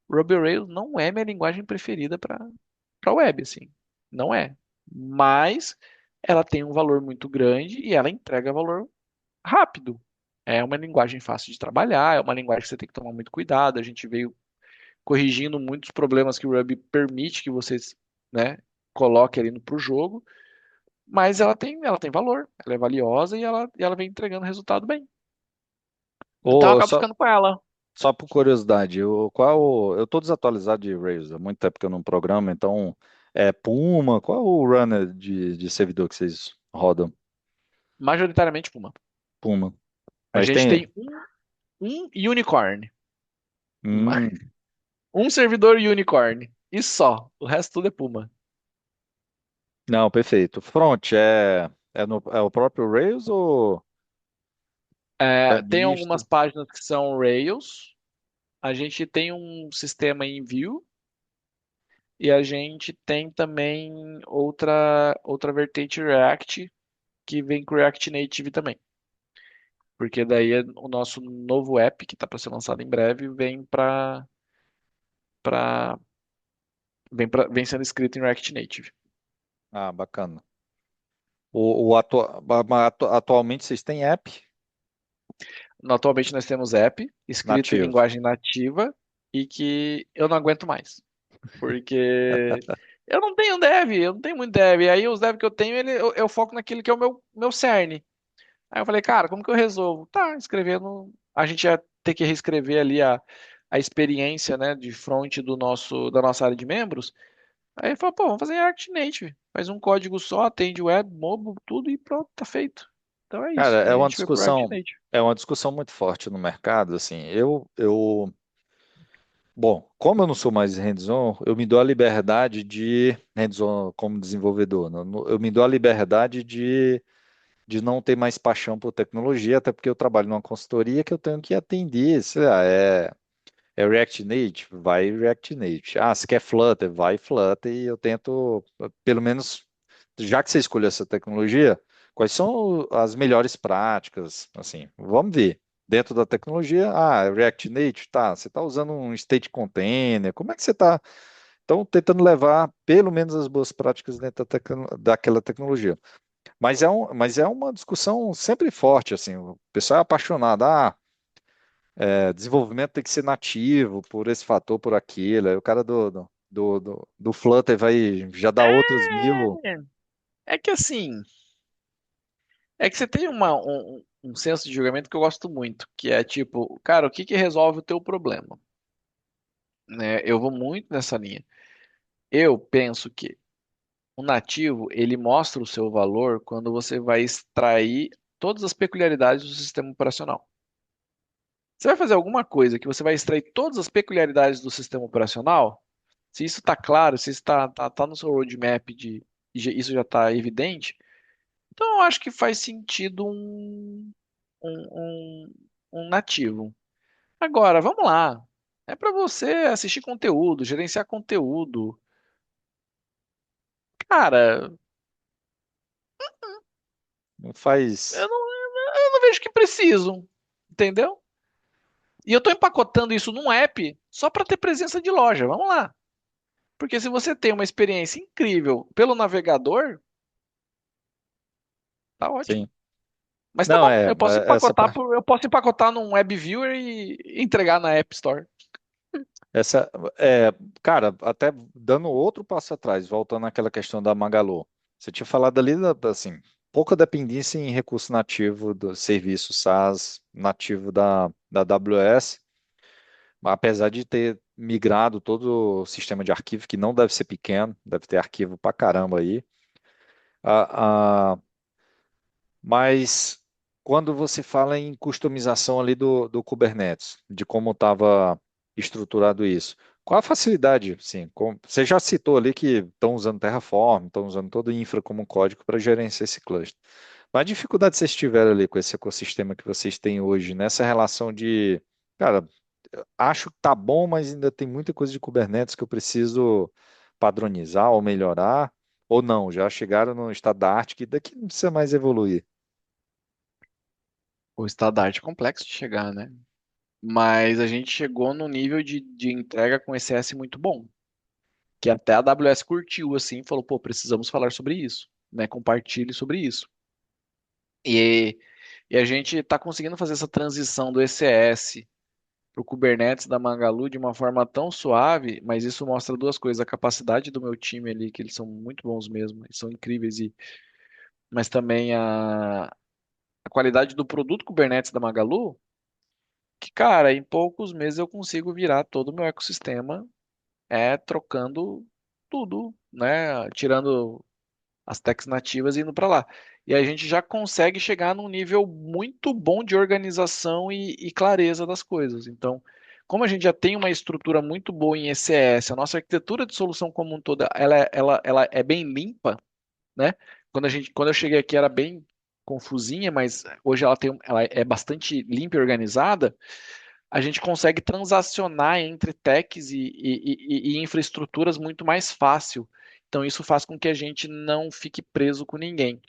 Ruby on Rails não é minha linguagem preferida para web, assim. Não é. Mas ela tem um valor muito grande e ela entrega valor rápido. É uma linguagem fácil de trabalhar, é uma linguagem que você tem que tomar muito cuidado. A gente veio corrigindo muitos problemas que o Ruby permite que vocês, né, coloque ali para o jogo, mas ela tem valor, ela é valiosa e ela vem entregando resultado bem. Então eu Ou acabo só, ficando com ela. só por curiosidade, eu tô desatualizado de Rails, há muito tempo que eu não programo, então é Puma, qual é o runner de servidor que vocês rodam? Majoritariamente Puma. Puma. A Mas gente tem. tem um unicorn. Hum, Um servidor unicorn. E só. O resto tudo é Puma. não, perfeito. Front é o próprio Rails ou é Tem algumas misto? páginas que são Rails. A gente tem um sistema em Vue. E a gente tem também outra vertente React que vem com React Native também. Porque daí o nosso novo app, que está para ser lançado em breve, para vem sendo escrito em React Native. Ah, bacana. Atualmente vocês têm app Atualmente nós temos app escrito em nativo. linguagem nativa e que eu não aguento mais. Porque eu não tenho dev, eu não tenho muito dev. E aí os dev que eu tenho, eu foco naquilo que é o meu cerne. Aí eu falei, cara, como que eu resolvo? Tá, escrevendo. A gente ia ter que reescrever ali a experiência, né, de front da nossa área de membros. Aí ele falou, pô, vamos fazer React Native. Faz um código só, atende web, mobile, tudo e pronto, tá feito. Então é Cara, isso. Aí a gente foi pro React Native. é uma discussão muito forte no mercado, assim. Bom, como eu não sou mais hands-on, eu me dou a liberdade de hands-on como desenvolvedor, né? Eu me dou a liberdade de não ter mais paixão por tecnologia, até porque eu trabalho numa consultoria que eu tenho que atender, sei lá, é React Native, vai React Native. Ah, se quer Flutter, vai Flutter, e eu tento, pelo menos, já que você escolheu essa tecnologia, quais são as melhores práticas? Assim, vamos ver. Dentro da tecnologia, React Native, tá, você está usando um state container, como é que você está? Então, tentando levar pelo menos as boas práticas dentro daquela tecnologia. Mas é uma discussão sempre forte, assim, o pessoal é apaixonado, desenvolvimento tem que ser nativo por esse fator, por aquilo. Aí o cara do Flutter vai já dar outros mil. É que assim, é que você tem um senso de julgamento que eu gosto muito, que é tipo, cara, o que que resolve o teu problema? Né? Eu vou muito nessa linha. Eu penso que o nativo, ele mostra o seu valor quando você vai extrair todas as peculiaridades do sistema operacional. Você vai fazer alguma coisa que você vai extrair todas as peculiaridades do sistema operacional, se isso está claro, se isso tá no seu roadmap isso já está evidente, então eu acho que faz sentido um, um nativo. Agora, vamos lá. É para você assistir conteúdo, gerenciar conteúdo. Cara, Não eu faz. não, eu não vejo que preciso, entendeu? E eu estou empacotando isso num app só para ter presença de loja. Vamos lá. Porque se você tem uma experiência incrível pelo navegador, tá ótimo. Sim. Mas tá Não, bom, eu posso essa empacotar parte. eu posso empacotar num web viewer e entregar na App Store. Essa, é, cara, até dando outro passo atrás, voltando àquela questão da Magalu. Você tinha falado ali, assim, pouca dependência em recurso nativo do serviço SaaS nativo da AWS. Apesar de ter migrado todo o sistema de arquivo, que não deve ser pequeno, deve ter arquivo pra caramba aí. Ah, ah, mas quando você fala em customização ali do Kubernetes, de como estava estruturado isso, qual a facilidade? Sim, você já citou ali que estão usando Terraform, estão usando todo o infra como código para gerenciar esse cluster. Mas a dificuldade que vocês tiveram ali com esse ecossistema que vocês têm hoje, nessa relação de, cara, acho que tá bom, mas ainda tem muita coisa de Kubernetes que eu preciso padronizar ou melhorar, ou não, já chegaram no estado da arte que daqui não precisa mais evoluir. O standard é complexo de chegar, né? Mas a gente chegou no nível de entrega com ECS muito bom. Que até a AWS curtiu, assim, e falou, pô, precisamos falar sobre isso, né? Compartilhe sobre isso. E, e a gente está conseguindo fazer essa transição do ECS para o Kubernetes da Magalu de uma forma tão suave, mas isso mostra duas coisas: a capacidade do meu time ali, que eles são muito bons mesmo, eles são incríveis, mas também a qualidade do produto Kubernetes da Magalu, que, cara, em poucos meses eu consigo virar todo o meu ecossistema trocando tudo, né? Tirando as techs nativas e indo para lá. E a gente já consegue chegar num nível muito bom de organização e clareza das coisas. Então, como a gente já tem uma estrutura muito boa em ECS, a nossa arquitetura de solução como um todo, ela é bem limpa, né? Quando eu cheguei aqui era bem confusinha, mas hoje ela é bastante limpa e organizada. A gente consegue transacionar entre techs e infraestruturas muito mais fácil. Então, isso faz com que a gente não fique preso com ninguém.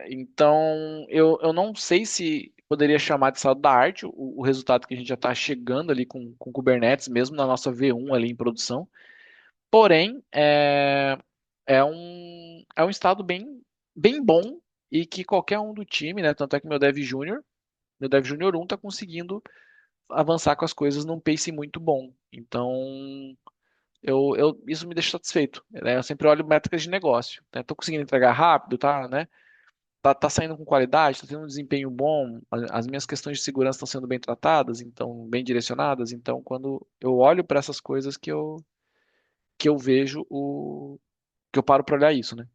Então, eu não sei se poderia chamar de estado da arte o resultado que a gente já está chegando ali com Kubernetes, mesmo na nossa V1 ali em produção. Porém, é um estado bem bom e que qualquer um do time, né? Tanto é que meu Dev Júnior 1 está conseguindo avançar com as coisas num pace muito bom. Então, isso me deixa satisfeito, né? Eu sempre olho métricas de negócio, né? Tô conseguindo entregar rápido, tá, né? Tá saindo com qualidade, tá tendo um desempenho bom, as minhas questões de segurança estão sendo bem tratadas, então, bem direcionadas. Então, quando eu olho para essas coisas que eu vejo que eu paro para olhar isso, né?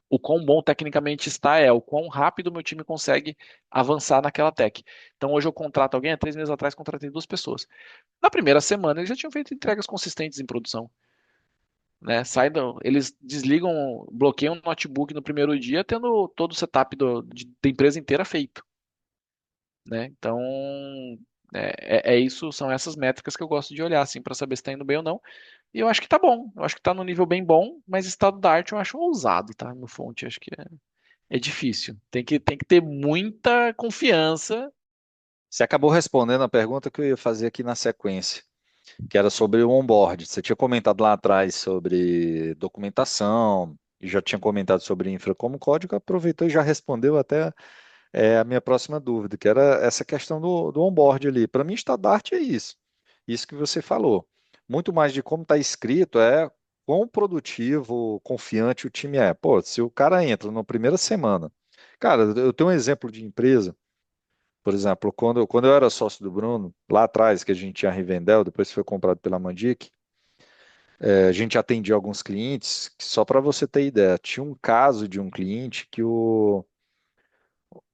O quão bom tecnicamente está o quão rápido meu time consegue avançar naquela tech. Então hoje eu contrato alguém, há 3 meses atrás contratei 2 pessoas. Na primeira semana eles já tinham feito entregas consistentes em produção, né? Eles desligam, bloqueiam o notebook no primeiro dia, tendo todo o setup da empresa inteira feito, né? Então é isso, são essas métricas que eu gosto de olhar assim para saber se está indo bem ou não. E eu acho que tá bom, eu acho que tá no nível bem bom, mas estado da arte eu acho ousado, tá? No fonte, acho que é difícil. Tem que ter muita confiança. Você acabou respondendo a pergunta que eu ia fazer aqui na sequência, que era sobre o onboard. Você tinha comentado lá atrás sobre documentação, e já tinha comentado sobre infra como código, aproveitou e já respondeu até a minha próxima dúvida, que era essa questão do onboard ali. Para mim, standard é isso que você falou. Muito mais de como está escrito é quão produtivo, confiante o time é. Pô, se o cara entra na primeira semana. Cara, eu tenho um exemplo de empresa, por exemplo, quando eu era sócio do Bruno, lá atrás, que a gente tinha a Rivendell, depois foi comprado pela Mandic, a gente atendia alguns clientes, que só para você ter ideia, tinha um caso de um cliente que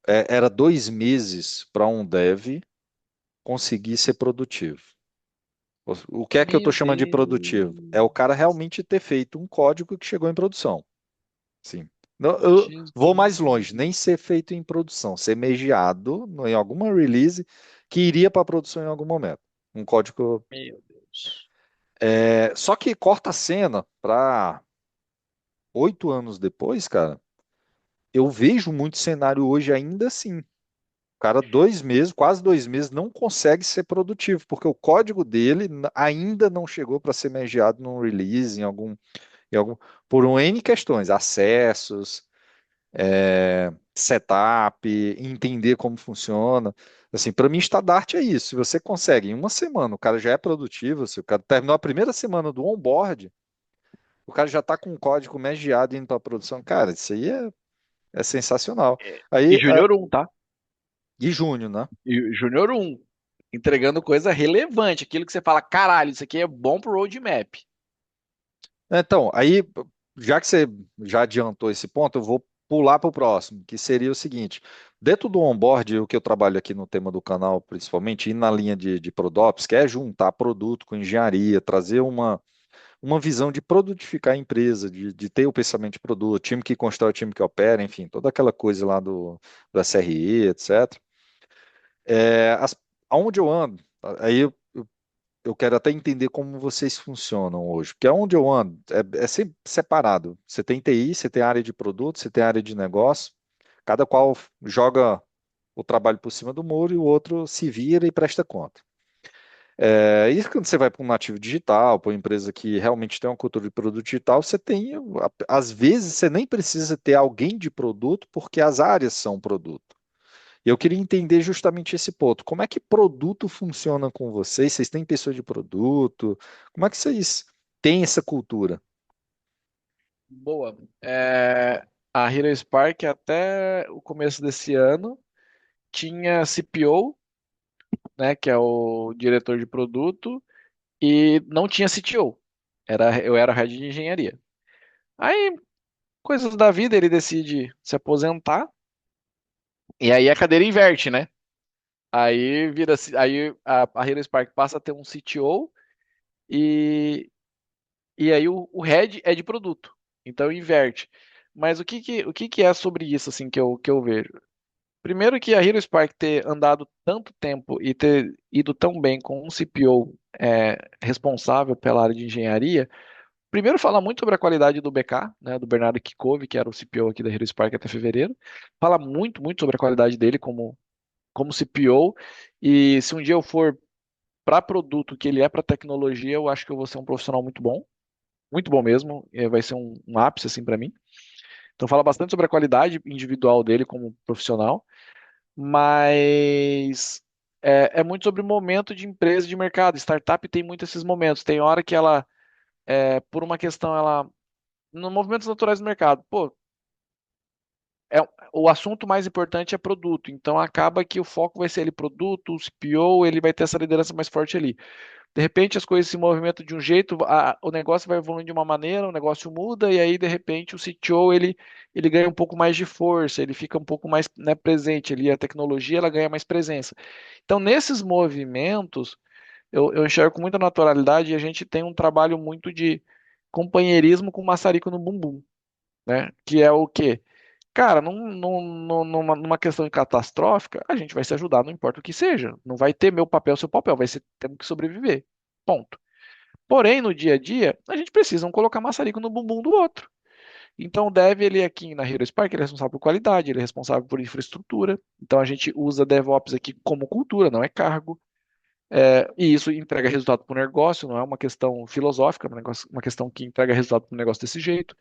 era 2 meses para um dev conseguir ser produtivo. O que é que eu estou Meu chamando de produtivo? É o Deus. cara realmente ter feito um código que chegou em produção. Sim. Eu Jesus. vou mais longe, nem ser feito em produção, ser mediado em alguma release que iria para produção em algum momento. Um código. Meu Deus. Só que corta a cena para 8 anos depois, cara. Eu vejo muito cenário hoje ainda assim. O cara, 2 meses, quase 2 meses, não consegue ser produtivo, porque o código dele ainda não chegou para ser mediado num release, em algum, por um N questões, acessos, setup, entender como funciona. Assim, para mim, standard é isso. Se você consegue, em uma semana, o cara já é produtivo, se o cara terminou a primeira semana do onboard, o cara já está com o código mediado indo para a produção. Cara, isso aí é sensacional. E Aí, Júnior 1, tá? e Júnior, né? E Júnior 1. Entregando coisa relevante. Aquilo que você fala, caralho, isso aqui é bom pro roadmap. Então, aí, já que você já adiantou esse ponto, eu vou pular para o próximo, que seria o seguinte: dentro do onboard, o que eu trabalho aqui no tema do canal, principalmente, e na linha de ProDops, que é juntar produto com engenharia, trazer uma visão de produtificar a empresa, de ter o pensamento de produto, time que constrói, time que opera, enfim, toda aquela coisa lá do SRE, etc. As, aonde eu ando, aí eu quero até entender como vocês funcionam hoje, porque aonde eu ando é sempre separado. Você tem TI, você tem área de produto, você tem área de negócio, cada qual joga o trabalho por cima do muro e o outro se vira e presta conta. E quando você vai para um nativo digital, para uma empresa que realmente tem uma cultura de produto digital, você tem, às vezes, você nem precisa ter alguém de produto, porque as áreas são produto. E eu queria entender justamente esse ponto. Como é que produto funciona com vocês? Vocês têm pessoa de produto? Como é que vocês têm essa cultura? Boa. A Hero Spark até o começo desse ano tinha CPO, né, que é o diretor de produto, e não tinha CTO. Eu era head de engenharia. Aí Coisas da vida, ele decide se aposentar, e aí a cadeira inverte, né? Aí vira, aí a Hero Spark passa a ter um CTO e, e aí o head é de produto. Então inverte. Mas o que que é sobre isso assim que eu vejo? Primeiro que a Hero Spark ter andado tanto tempo e ter ido tão bem com um CPO responsável pela área de engenharia, primeiro fala muito sobre a qualidade do BK, né, do Bernardo Kikove, que era o CPO aqui da Hero Spark até fevereiro. Fala muito, muito sobre a qualidade dele como CPO. E se um dia eu for para produto que ele é para tecnologia, eu acho que eu vou ser um profissional muito bom mesmo. Vai ser um ápice assim para mim. Então fala bastante sobre a qualidade individual dele como profissional, mas é muito sobre momento de empresa, de mercado. Startup tem muito esses momentos. Tem hora que ela, por uma questão, ela no movimentos naturais do mercado, pô, é, o assunto mais importante é produto. Então acaba que o foco vai ser ele produto, o CPO, ele vai ter essa liderança mais forte ali. De repente as coisas se movimentam de um jeito, o negócio vai evoluindo de uma maneira, o negócio muda, e aí de repente o CTO ele ganha um pouco mais de força, ele fica um pouco mais, né, presente ali, a tecnologia ela ganha mais presença. Então nesses movimentos eu enxergo com muita naturalidade e a gente tem um trabalho muito de companheirismo com maçarico no bumbum, né? Que é o quê? Cara, numa questão catastrófica, a gente vai se ajudar, não importa o que seja. Não vai ter meu papel, seu papel, vai ser temos que sobreviver. Ponto. Porém, no dia a dia, a gente precisa um colocar maçarico no bumbum do outro. Então, o dev, ele aqui na Hero Spark, ele é responsável por qualidade, ele é responsável por infraestrutura. Então, a gente usa DevOps aqui como cultura, não é cargo. E isso entrega resultado para o negócio, não é uma questão filosófica, é uma questão que entrega resultado para o negócio desse jeito.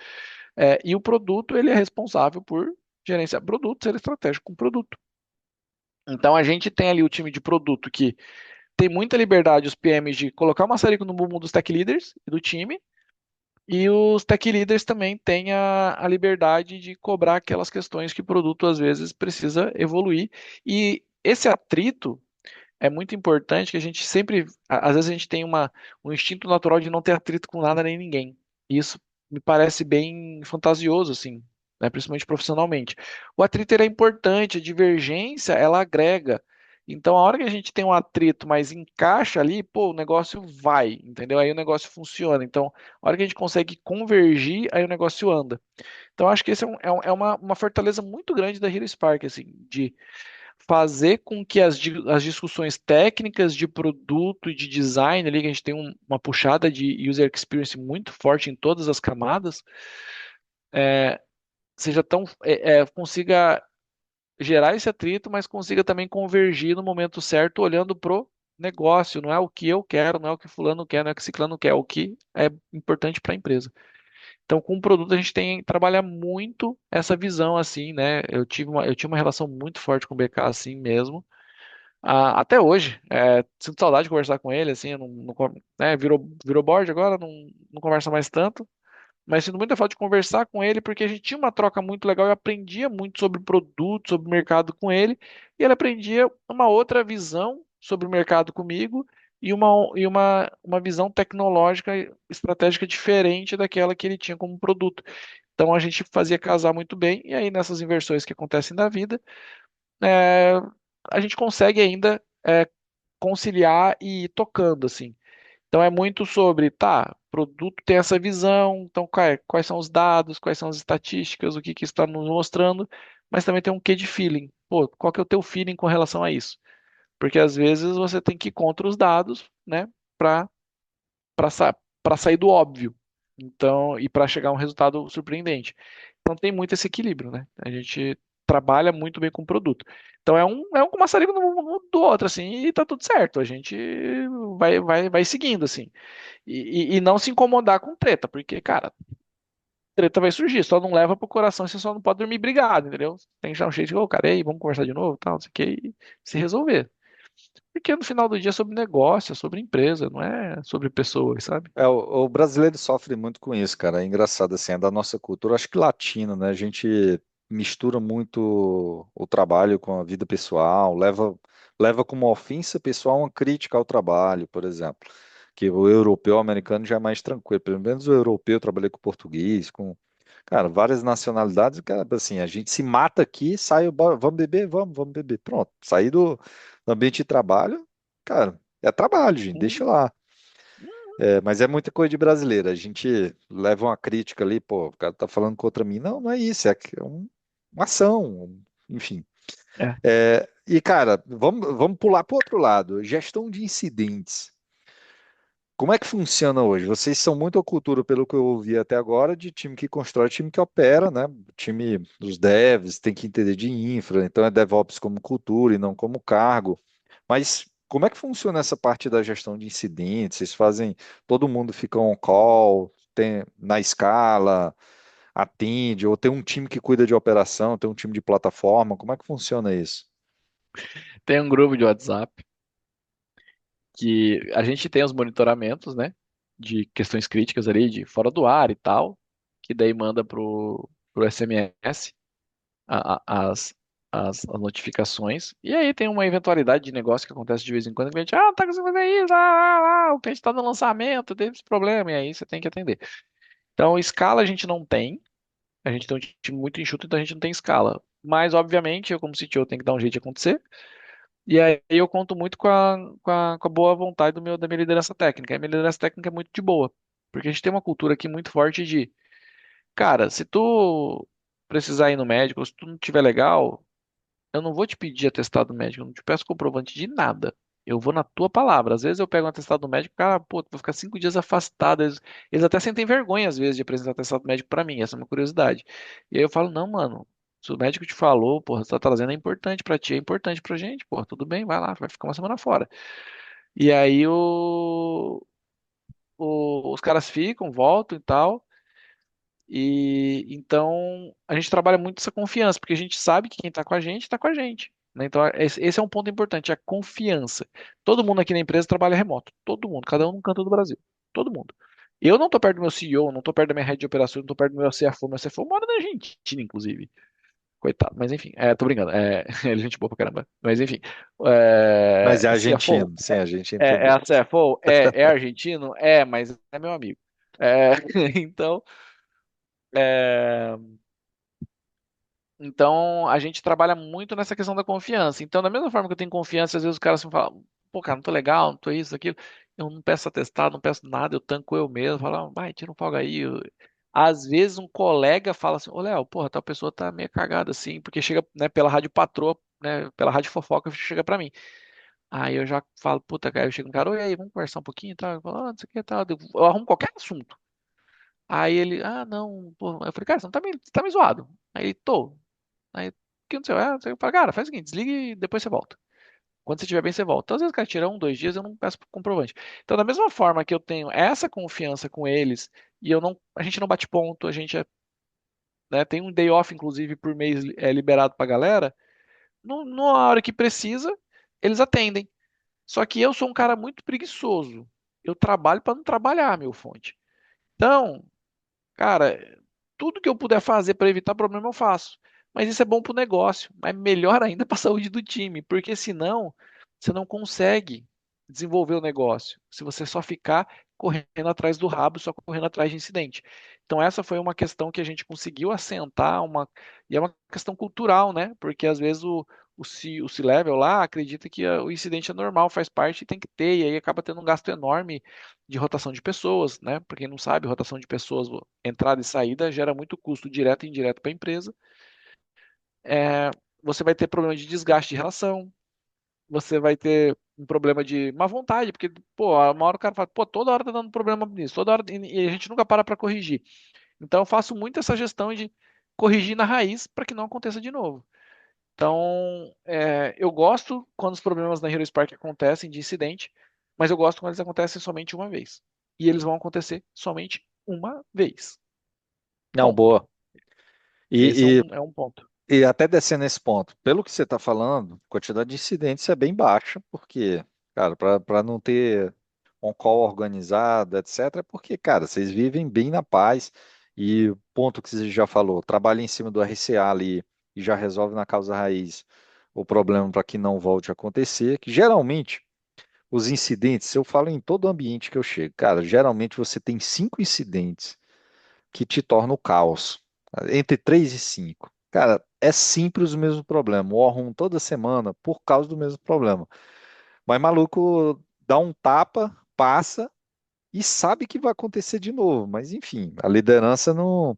E o produto, ele é responsável por gerenciar produto, ser estratégico com o produto. Então a gente tem ali o time de produto que tem muita liberdade, os PMs, de colocar o maçarico no bumbum dos tech leaders e do time, e os tech leaders também têm a liberdade de cobrar aquelas questões que o produto às vezes precisa evoluir. E esse atrito é muito importante, que a gente sempre, às vezes a gente tem um instinto natural de não ter atrito com nada nem ninguém. E isso me parece bem fantasioso, assim, né, principalmente profissionalmente. O atrito ele é importante, a divergência ela agrega. Então, a hora que a gente tem um atrito, mas encaixa ali, pô, o negócio vai, entendeu? Aí o negócio funciona. Então, a hora que a gente consegue convergir, aí o negócio anda. Então, acho que esse é uma fortaleza muito grande da Hero Spark, assim, de fazer com que as discussões técnicas de produto e de design ali, que a gente tem uma puxada de user experience muito forte em todas as camadas, seja tão consiga gerar esse atrito, mas consiga também convergir no momento certo, olhando pro negócio, não é o que eu quero, não é o que fulano quer, não é o que ciclano quer, é o que é importante para a empresa. Então, com o produto a gente tem trabalha muito essa visão assim, né? Eu tinha uma relação muito forte com o BK assim mesmo. Até hoje, sinto saudade de conversar com ele, assim, eu virou board agora, não conversa mais tanto, mas sinto muita falta de conversar com ele, porque a gente tinha uma troca muito legal, eu aprendia muito sobre produto, sobre mercado com ele, e ele aprendia uma outra visão sobre o mercado comigo, e uma visão tecnológica, estratégica diferente daquela que ele tinha como produto. Então a gente fazia casar muito bem, e aí nessas inversões que acontecem na vida, é, a gente consegue ainda conciliar e ir tocando, assim. Então é muito sobre, tá, produto tem essa visão, então quais são os dados, quais são as estatísticas, o que que está nos mostrando, mas também tem um quê de feeling. Pô, qual que é o teu feeling com relação a isso? Porque às vezes você tem que ir contra os dados, né, para para sair do óbvio. Então, e para chegar a um resultado surpreendente. Então tem muito esse equilíbrio, né? A gente trabalha muito bem com o produto. Então é um maçarico no do outro, assim, e tá tudo certo. A gente vai seguindo, assim. E não se incomodar com treta, porque, cara, treta vai surgir, só não leva pro coração, você só não pode dormir brigado, entendeu? Tem que dar um jeito de, ô, cara, ei, vamos conversar de novo, tal, não sei o que, e se resolver. Porque no final do dia é sobre negócio, é sobre empresa, não é sobre pessoas, sabe? O brasileiro sofre muito com isso, cara. É engraçado, assim, é da nossa cultura, acho que latino, né? A gente mistura muito o trabalho com a vida pessoal, leva como ofensa pessoal uma crítica ao trabalho, por exemplo. Que o europeu, o americano já é mais tranquilo. Pelo menos o europeu, eu trabalhei com português, Cara, várias nacionalidades, cara, assim, a gente se mata aqui, sai, vamos beber, vamos beber. Pronto, sair do ambiente de trabalho, cara, é trabalho, gente, deixa Hum, lá. É, mas é muita coisa de brasileiro. A gente leva uma crítica ali, pô, o cara tá falando contra mim. Não, não é isso, é uma ação, enfim. é. E, cara, vamos pular para o outro lado. Gestão de incidentes. Como é que funciona hoje? Vocês são muito a cultura, pelo que eu ouvi até agora, de time que constrói, time que opera, né? Time dos devs tem que entender de infra, então é DevOps como cultura e não como cargo. Mas como é que funciona essa parte da gestão de incidentes? Vocês fazem, todo mundo fica on call, tem na escala, atende, ou tem um time que cuida de operação, tem um time de plataforma, como é que funciona isso? Tem um grupo de WhatsApp que a gente tem os monitoramentos, né? De questões críticas ali, de fora do ar e tal, que daí manda pro SMS a- a- as, as notificações. E aí tem uma eventualidade de negócio que acontece de vez em quando, que a gente, tá conseguindo fazer isso, o cliente tá no lançamento, teve esse problema, e aí você tem que atender. Então, escala a gente não tem, a gente tem um time muito enxuto, então a gente não tem escala. Mas, obviamente, eu como CTO tenho que dar um jeito de acontecer. E aí eu conto muito com a boa vontade da minha liderança técnica. E a minha liderança técnica é muito de boa. Porque a gente tem uma cultura aqui muito forte de, cara, se tu precisar ir no médico, ou se tu não tiver legal, eu não vou te pedir atestado médico, eu não te peço comprovante de nada. Eu vou na tua palavra. Às vezes eu pego um atestado médico, cara, pô, tu vai ficar 5 dias afastado. Eles até sentem vergonha, às vezes, de apresentar atestado médico pra mim. Essa é uma curiosidade. E aí eu falo, não, mano, se o médico te falou, porra, você tá trazendo, é importante pra ti, é importante pra gente, porra, tudo bem, vai lá, vai ficar uma semana fora. E aí os caras ficam, voltam e tal. E então a gente trabalha muito essa confiança, porque a gente sabe que quem está com a gente, né? Então esse é um ponto importante, a confiança. Todo mundo aqui na empresa trabalha remoto, todo mundo, cada um num canto do Brasil, todo mundo. Eu não estou perto do meu CEO, não estou perto da minha rede de operações, não estou perto do meu CFO. Meu CFO mora na Argentina, inclusive. Coitado, mas enfim, tô brincando. Ele é gente boa pra caramba. Mas enfim, Mas é CFO argentino, sim, a gente é entendeu. a CFO, é argentino, mas é meu amigo. É, então, é, Então, a gente trabalha muito nessa questão da confiança. Então, da mesma forma que eu tenho confiança, às vezes os caras me falam, pô, cara, não tô legal, não tô isso, aquilo. Eu não peço atestado, não peço nada, eu tanco eu mesmo. Falo, vai, tira um folga aí. Às vezes um colega fala assim, ô Léo, porra, tal pessoa tá meio cagada assim, porque chega, né, pela rádio patroa, né, pela rádio fofoca, chega pra mim. Aí eu já falo, puta, cara, eu chego no cara, oi, aí, vamos conversar um pouquinho e tal. Eu falo, não sei o que, tal. Eu arrumo qualquer assunto. Aí ele, não, pô. Eu falei, cara, você tá me zoado. Aí ele, tô. Aí, o que aconteceu? Você fala, cara, faz o seguinte, desliga e depois você volta. Quando você estiver bem, você volta. Então, às vezes, cara, tira 1, 2 dias, eu não peço comprovante. Então, da mesma forma que eu tenho essa confiança com eles, e a gente não bate ponto, a gente né, tem um day off, inclusive, por mês liberado pra galera, na hora que precisa, eles atendem. Só que eu sou um cara muito preguiçoso. Eu trabalho para não trabalhar, meu fonte. Então, cara, tudo que eu puder fazer para evitar problema eu faço. Mas isso é bom para o negócio, mas melhor ainda para a saúde do time, porque senão você não consegue desenvolver o negócio. Se você só ficar correndo atrás do rabo, só correndo atrás de incidente. Então essa foi uma questão que a gente conseguiu assentar e é uma questão cultural, né? Porque às vezes o C-level lá acredita que o incidente é normal, faz parte e tem que ter, e aí acaba tendo um gasto enorme de rotação de pessoas, né? Para quem não sabe, rotação de pessoas, entrada e saída, gera muito custo direto e indireto para a empresa. É, você vai ter problema de desgaste de relação, você vai ter um problema de má vontade, porque, pô, uma hora o cara fala, pô, toda hora tá dando problema nisso, toda hora, e a gente nunca para corrigir. Então, eu faço muito essa gestão de corrigir na raiz para que não aconteça de novo. Então, eu gosto quando os problemas na Hero Spark acontecem de incidente, mas eu gosto quando eles acontecem somente uma vez. E eles vão acontecer somente uma vez. Não, Ponto. boa. Esse E, é um ponto. e até descendo nesse ponto, pelo que você está falando, a quantidade de incidentes é bem baixa, porque, cara, para não ter on-call organizado, etc., é porque, cara, vocês vivem bem na paz e o ponto que você já falou, trabalha em cima do RCA ali e já resolve na causa raiz o problema para que não volte a acontecer, que geralmente os incidentes, eu falo em todo ambiente que eu chego, cara, geralmente você tem 5 incidentes que te tornam o caos. entre 3 e 5. Cara, é sempre o mesmo problema. O War Room toda semana por causa do mesmo problema. Mas maluco dá um tapa, passa e sabe que vai acontecer de novo. Mas enfim, a liderança não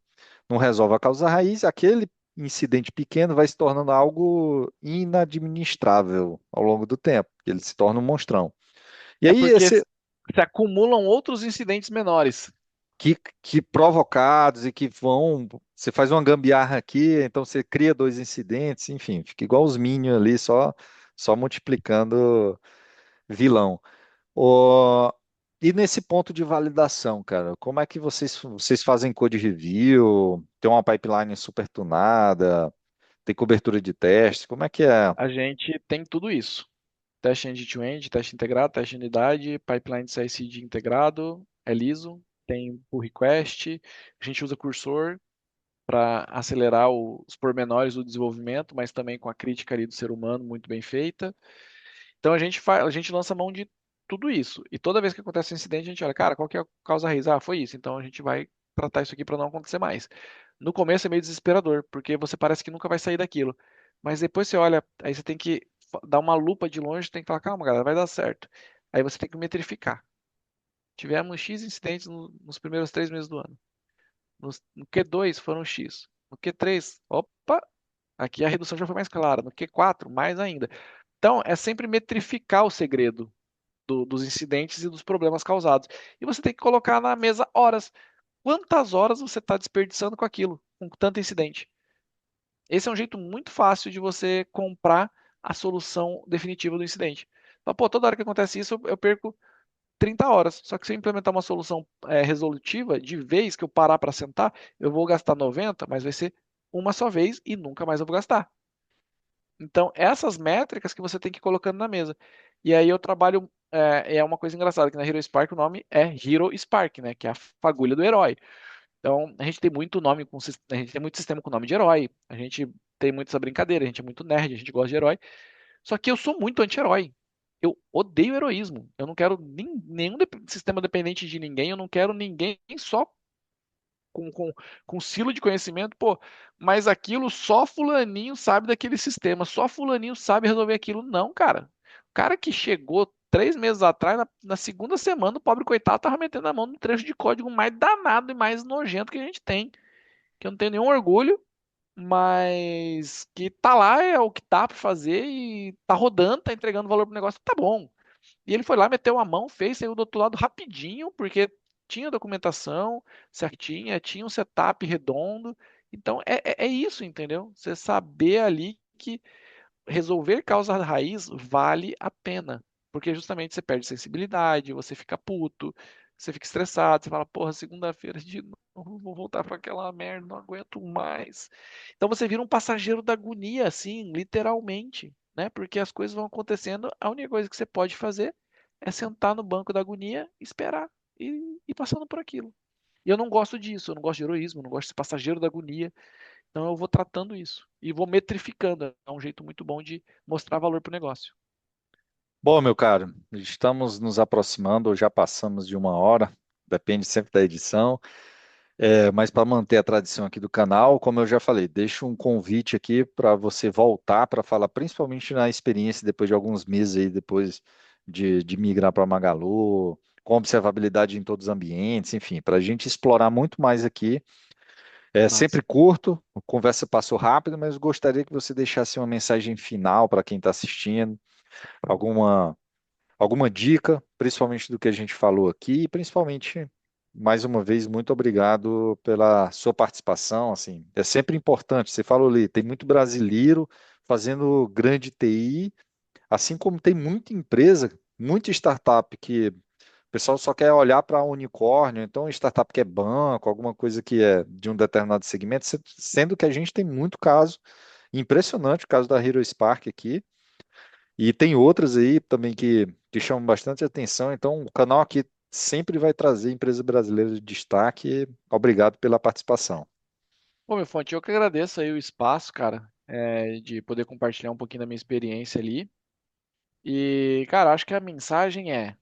resolve a causa raiz. Aquele incidente pequeno vai se tornando algo inadministrável ao longo do tempo. Ele se torna um monstrão. E É aí porque esse se acumulam outros incidentes menores. que provocados e que vão. Você faz uma gambiarra aqui, então você cria dois incidentes, enfim, fica igual os Minions ali, só multiplicando vilão. O- E nesse ponto de validação, cara, como é que vocês fazem code review? Tem uma pipeline super tunada? Tem cobertura de teste? Como é que é? A gente tem tudo isso. Teste end-to-end, teste integrado, teste de unidade, pipeline de CI/CD integrado, é liso, tem pull request, a gente usa cursor para acelerar os pormenores do desenvolvimento, mas também com a crítica ali do ser humano muito bem feita. Então a gente lança mão de tudo isso. E toda vez que acontece um incidente, a gente olha, cara, qual que é a causa raiz? Ah, foi isso. Então a gente vai tratar isso aqui para não acontecer mais. No começo é meio desesperador, porque você parece que nunca vai sair daquilo. Mas depois você olha, aí você tem que dar uma lupa de longe, tem que falar, calma, galera, vai dar certo. Aí você tem que metrificar. Tivemos X incidentes nos primeiros 3 meses do ano. No Q2 foram X. No Q3, opa, aqui a redução já foi mais clara. No Q4, mais ainda. Então, é sempre metrificar o segredo dos incidentes e dos problemas causados. E você tem que colocar na mesa horas. Quantas horas você está desperdiçando com aquilo, com tanto incidente? Esse é um jeito muito fácil de você comprar a solução definitiva do incidente. Fala, pô, toda hora que acontece isso, eu perco 30 horas. Só que se eu implementar uma solução resolutiva, de vez que eu parar para sentar, eu vou gastar 90, mas vai ser uma só vez e nunca mais eu vou gastar. Então, essas métricas que você tem que ir colocando na mesa. E aí eu trabalho, é uma coisa engraçada, que na Hero Spark o nome é Hero Spark, né? Que é a fagulha do herói. Então, a gente tem muito nome a gente tem muito sistema com nome de herói. A gente tem muito essa brincadeira, a gente é muito nerd, a gente gosta de herói. Só que eu sou muito anti-herói. Eu odeio heroísmo. Eu não quero nenhum sistema dependente de ninguém, eu não quero ninguém só com, com, com silo de conhecimento, pô, mas aquilo só fulaninho sabe daquele sistema, só fulaninho sabe resolver aquilo. Não, cara. O cara que chegou 3 meses atrás, na segunda semana, o pobre coitado tava metendo a mão no trecho de código mais danado e mais nojento que a gente tem. Que eu não tenho nenhum orgulho, mas que tá lá, é o que tá pra fazer e tá rodando, tá entregando valor pro negócio, tá bom. E ele foi lá, meteu a mão, fez, saiu do outro lado rapidinho, porque tinha documentação certinha, tinha um setup redondo. Então é isso, entendeu? Você saber ali que resolver causa raiz vale a pena. Porque justamente você perde sensibilidade, você fica puto, você fica estressado, você fala, porra, segunda-feira de novo, vou voltar para aquela merda, não aguento mais. Então você vira um passageiro da agonia, assim, literalmente, né? Porque as coisas vão acontecendo, a única coisa que você pode fazer é sentar no banco da agonia, esperar e ir passando por aquilo. E eu não gosto disso, eu não gosto de heroísmo, eu não gosto de ser passageiro da agonia. Então eu vou tratando isso e vou metrificando. É um jeito muito bom de mostrar valor para o negócio. Bom, meu caro, estamos nos aproximando, ou já passamos de uma hora, depende sempre da edição. Mas para manter a tradição aqui do canal, como eu já falei, deixo um convite aqui para você voltar para falar, principalmente na experiência depois de alguns meses aí, depois de migrar para Magalu, com observabilidade em todos os ambientes, enfim, para a gente explorar muito mais aqui. É sempre Massa. curto, a conversa passou rápido, mas gostaria que você deixasse uma mensagem final para quem está assistindo, alguma alguma dica, principalmente do que a gente falou aqui, e principalmente, mais uma vez, muito obrigado pela sua participação. Assim, é sempre importante. Você falou ali, tem muito brasileiro fazendo grande TI, assim como tem muita empresa, muita startup que o pessoal só quer olhar para unicórnio, então startup que é banco, alguma coisa que é de um determinado segmento, sendo que a gente tem muito caso, impressionante o caso da Hero Spark aqui, e tem outras aí também que chamam bastante atenção. Então, o canal aqui sempre vai trazer empresa brasileira de destaque. Obrigado pela participação. Bom, meu fonte, eu que agradeço aí o espaço, cara, de poder compartilhar um pouquinho da minha experiência ali. E, cara, acho que a mensagem é,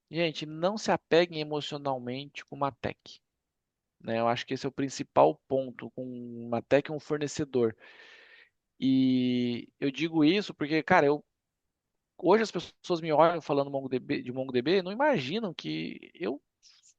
gente, não se apeguem emocionalmente com uma tech. né? Eu acho que esse é o principal ponto com até que um fornecedor. E eu digo isso porque, cara, hoje as pessoas me olham falando MongoDB, de MongoDB, não imaginam que eu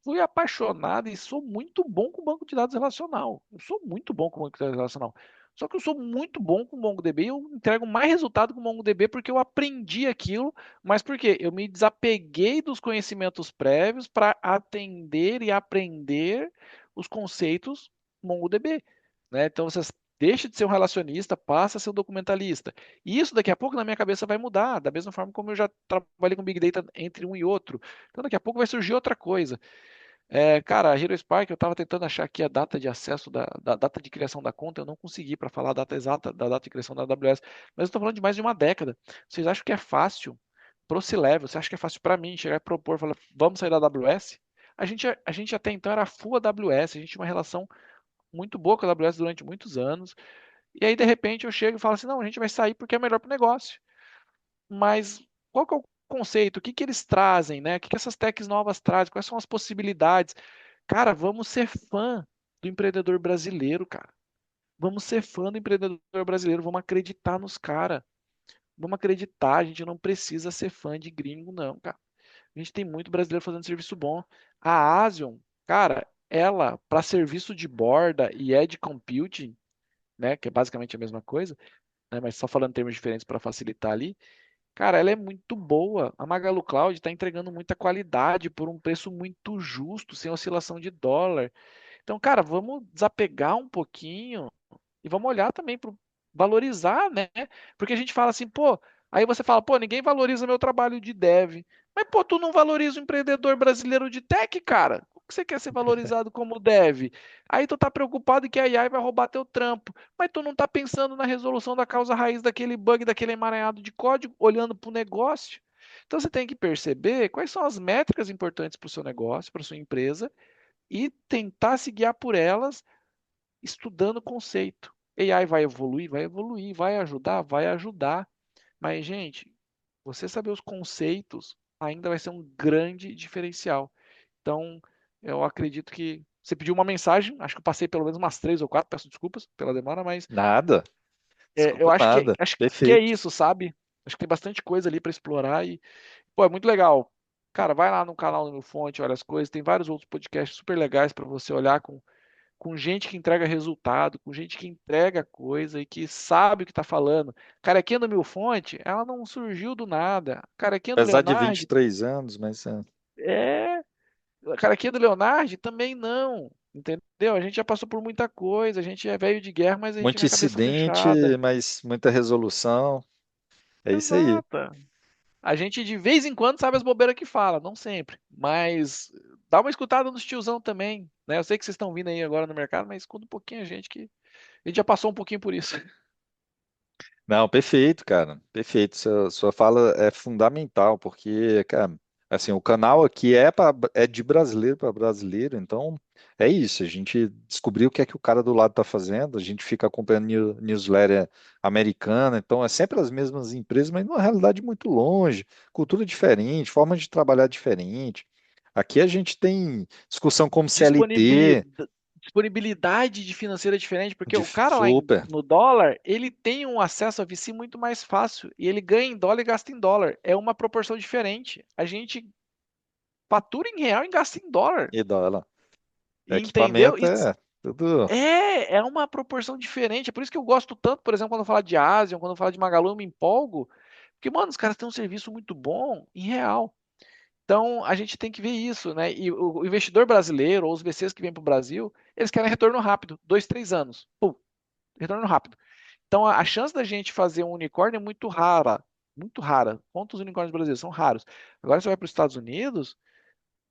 fui apaixonado e sou muito bom com banco de dados relacional. Eu sou muito bom com banco de dados relacional. Só que eu sou muito bom com MongoDB e eu entrego mais resultado com MongoDB porque eu aprendi aquilo, mas por quê? Eu me desapeguei dos conhecimentos prévios para atender e aprender os conceitos MongoDB, né? Então você deixa de ser um relacionista, passa a ser um documentalista. E isso daqui a pouco na minha cabeça vai mudar, da mesma forma como eu já trabalhei com Big Data entre um e outro. Então daqui a pouco vai surgir outra coisa. Cara, a Hero Spark, eu estava tentando achar aqui a data de acesso da data de criação da conta, eu não consegui para falar a data exata da data de criação da AWS, mas eu estou falando de mais de uma década. Vocês acham que é fácil pro C-Level? Você acha que é fácil para mim chegar e propor, falar, vamos sair da AWS? A gente até então era full AWS, a gente tinha uma relação muito boa com a AWS durante muitos anos, e aí de repente eu chego e falo assim, não, a gente vai sair porque é melhor para o negócio. Mas qual que é o conceito? O que que eles trazem, né? O que que essas techs novas trazem? Quais são as possibilidades? Cara, vamos ser fã do empreendedor brasileiro, cara. Vamos ser fã do empreendedor brasileiro, vamos acreditar nos caras. Vamos acreditar, a gente não precisa ser fã de gringo, não, cara. A gente tem muito brasileiro fazendo serviço bom. A Asion, cara, ela, para serviço de borda e edge computing, né, que é basicamente a mesma coisa, né, mas só falando em termos diferentes para facilitar ali, cara, ela é muito boa. A Magalu Cloud está entregando muita qualidade por um preço muito justo, sem oscilação de dólar. Então, cara, vamos desapegar um pouquinho e vamos olhar também para valorizar, né? Porque a gente fala assim, pô, aí você fala, pô, ninguém valoriza meu trabalho de dev. Mas, pô, tu não valoriza o empreendedor brasileiro de tech, cara? Como que você quer ser valorizado como dev? Aí tu tá preocupado que a AI vai roubar teu trampo. Mas tu não tá pensando na resolução da causa raiz daquele bug, daquele emaranhado de código, olhando para o negócio. Então você tem que perceber quais são as métricas importantes para o seu negócio, para sua empresa, e tentar se guiar por elas estudando o conceito. AI vai evoluir, vai ajudar, vai ajudar. Mas, gente, você saber os conceitos ainda vai ser um grande diferencial. Então, eu acredito que você pediu uma mensagem, acho que eu passei pelo menos umas três ou quatro, peço desculpas pela demora, mas Nada, eu desculpa acho que, nada. que é Perfeito. isso, sabe? Acho que tem bastante coisa ali para explorar e, pô, é muito legal. Cara, vai lá no canal do Meu Fonte, olha as coisas, tem vários outros podcasts super legais para você olhar com gente que entrega resultado, com gente que entrega coisa e que sabe o que está falando. Carequinha do Mil Fonte, ela não surgiu do nada. Carequinha do Apesar de vinte e Leonardo, três anos, mas é. Carequinha do Leonardo também não. Entendeu? A gente já passou por muita coisa, a gente é velho de guerra, mas a gente muito tem a cabeça incidente, fechada. mas muita resolução. É isso aí. Exata. A gente de vez em quando sabe as bobeiras que fala, não sempre. Mas dá uma escutada nos tiozão também, né? Eu sei que vocês estão vindo aí agora no mercado, mas escuta um pouquinho a gente que a gente já passou um pouquinho por isso. Não, perfeito, cara. Perfeito. Sua fala é fundamental, porque, cara, assim, o canal aqui é de brasileiro para brasileiro, então é isso. A gente descobriu o que é que o cara do lado tá fazendo, a gente fica acompanhando newsletter americana, então é sempre as mesmas empresas, mas numa realidade muito longe, cultura diferente, forma de trabalhar diferente. Aqui a gente tem discussão como CLT, disponibilidade, disponibilidade de financeira diferente, porque de o cara lá super, no dólar, ele tem um acesso a VC muito mais fácil e ele ganha em dólar e gasta em dólar. É uma proporção diferente. A gente fatura em real e gasta em dólar. e dólar. Entendeu? Equipamento é tudo. É uma proporção diferente. É por isso que eu gosto tanto, por exemplo, quando eu falo de Asian, quando eu falo de Magalu, eu me empolgo. Porque, mano, os caras têm um serviço muito bom em real. Então, a gente tem que ver isso, né? E o investidor brasileiro, ou os VCs que vêm para o Brasil, eles querem retorno rápido, 2, 3 anos. Pum, retorno rápido. Então, a chance da gente fazer um unicórnio é muito rara. Muito rara. Quantos unicórnios brasileiros são raros? Agora você vai para os Estados Unidos,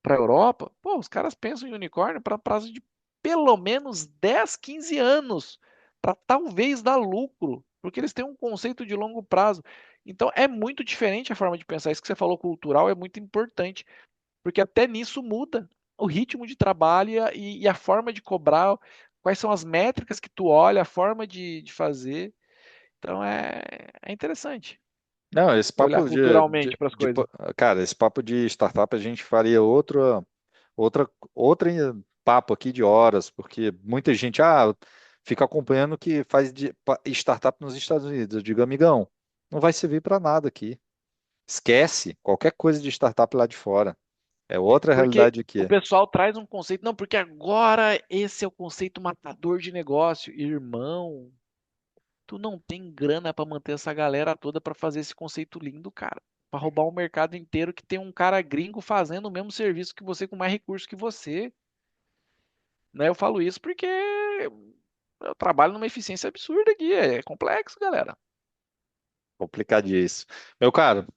para a Europa, pô, os caras pensam em unicórnio para prazo de pelo menos 10, 15 anos, para talvez dar lucro, porque eles têm um conceito de longo prazo. Então, é muito diferente a forma de pensar. Isso que você falou cultural é muito importante. Porque até nisso muda o ritmo de trabalho e a forma de cobrar, quais são as métricas que tu olha, a forma de fazer. Então é interessante Não, esse olhar papo culturalmente para as coisas. cara, esse papo de startup a gente faria outra, outra papo aqui de horas, porque muita gente fica acompanhando o que faz startup nos Estados Unidos. Eu digo, amigão, não vai servir para nada aqui. Esquece qualquer coisa de startup lá de fora. É outra Porque realidade o aqui. pessoal traz um conceito, não, porque agora esse é o conceito matador de negócio. Irmão, tu não tem grana pra manter essa galera toda pra fazer esse conceito lindo, cara. Pra roubar um mercado inteiro que tem um cara gringo fazendo o mesmo serviço que você com mais recurso que você. Né? Eu falo isso porque eu trabalho numa eficiência absurda aqui. É complexo, galera. Complicadíssimo. Meu caro,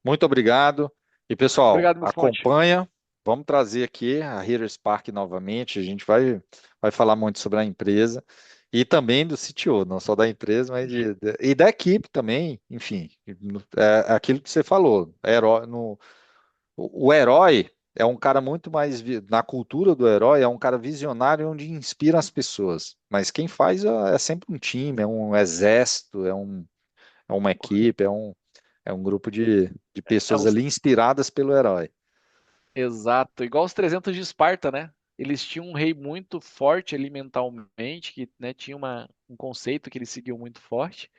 muito obrigado. E pessoal, Obrigado, meu fonte. acompanha. Vamos trazer aqui a Heroes Park novamente. A gente vai falar muito sobre a empresa e também do CTO, não só da empresa, mas e da equipe também. Enfim, é aquilo que você falou. O herói é um cara muito mais. Na cultura do herói, é um cara visionário onde inspira as pessoas. Mas quem faz é sempre um time, é um exército, é uma equipe, é um grupo de É pessoas os... ali inspiradas pelo herói. Exato. Igual os 300 de Esparta, né? Eles tinham um rei muito forte ali mentalmente, que, né, tinha um conceito que eles seguiam muito forte.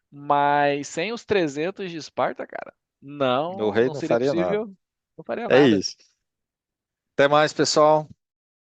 Mas sem os 300 de Esparta, cara, O não, rei não não seria faria nada. possível, não faria É nada. isso. Até mais, pessoal.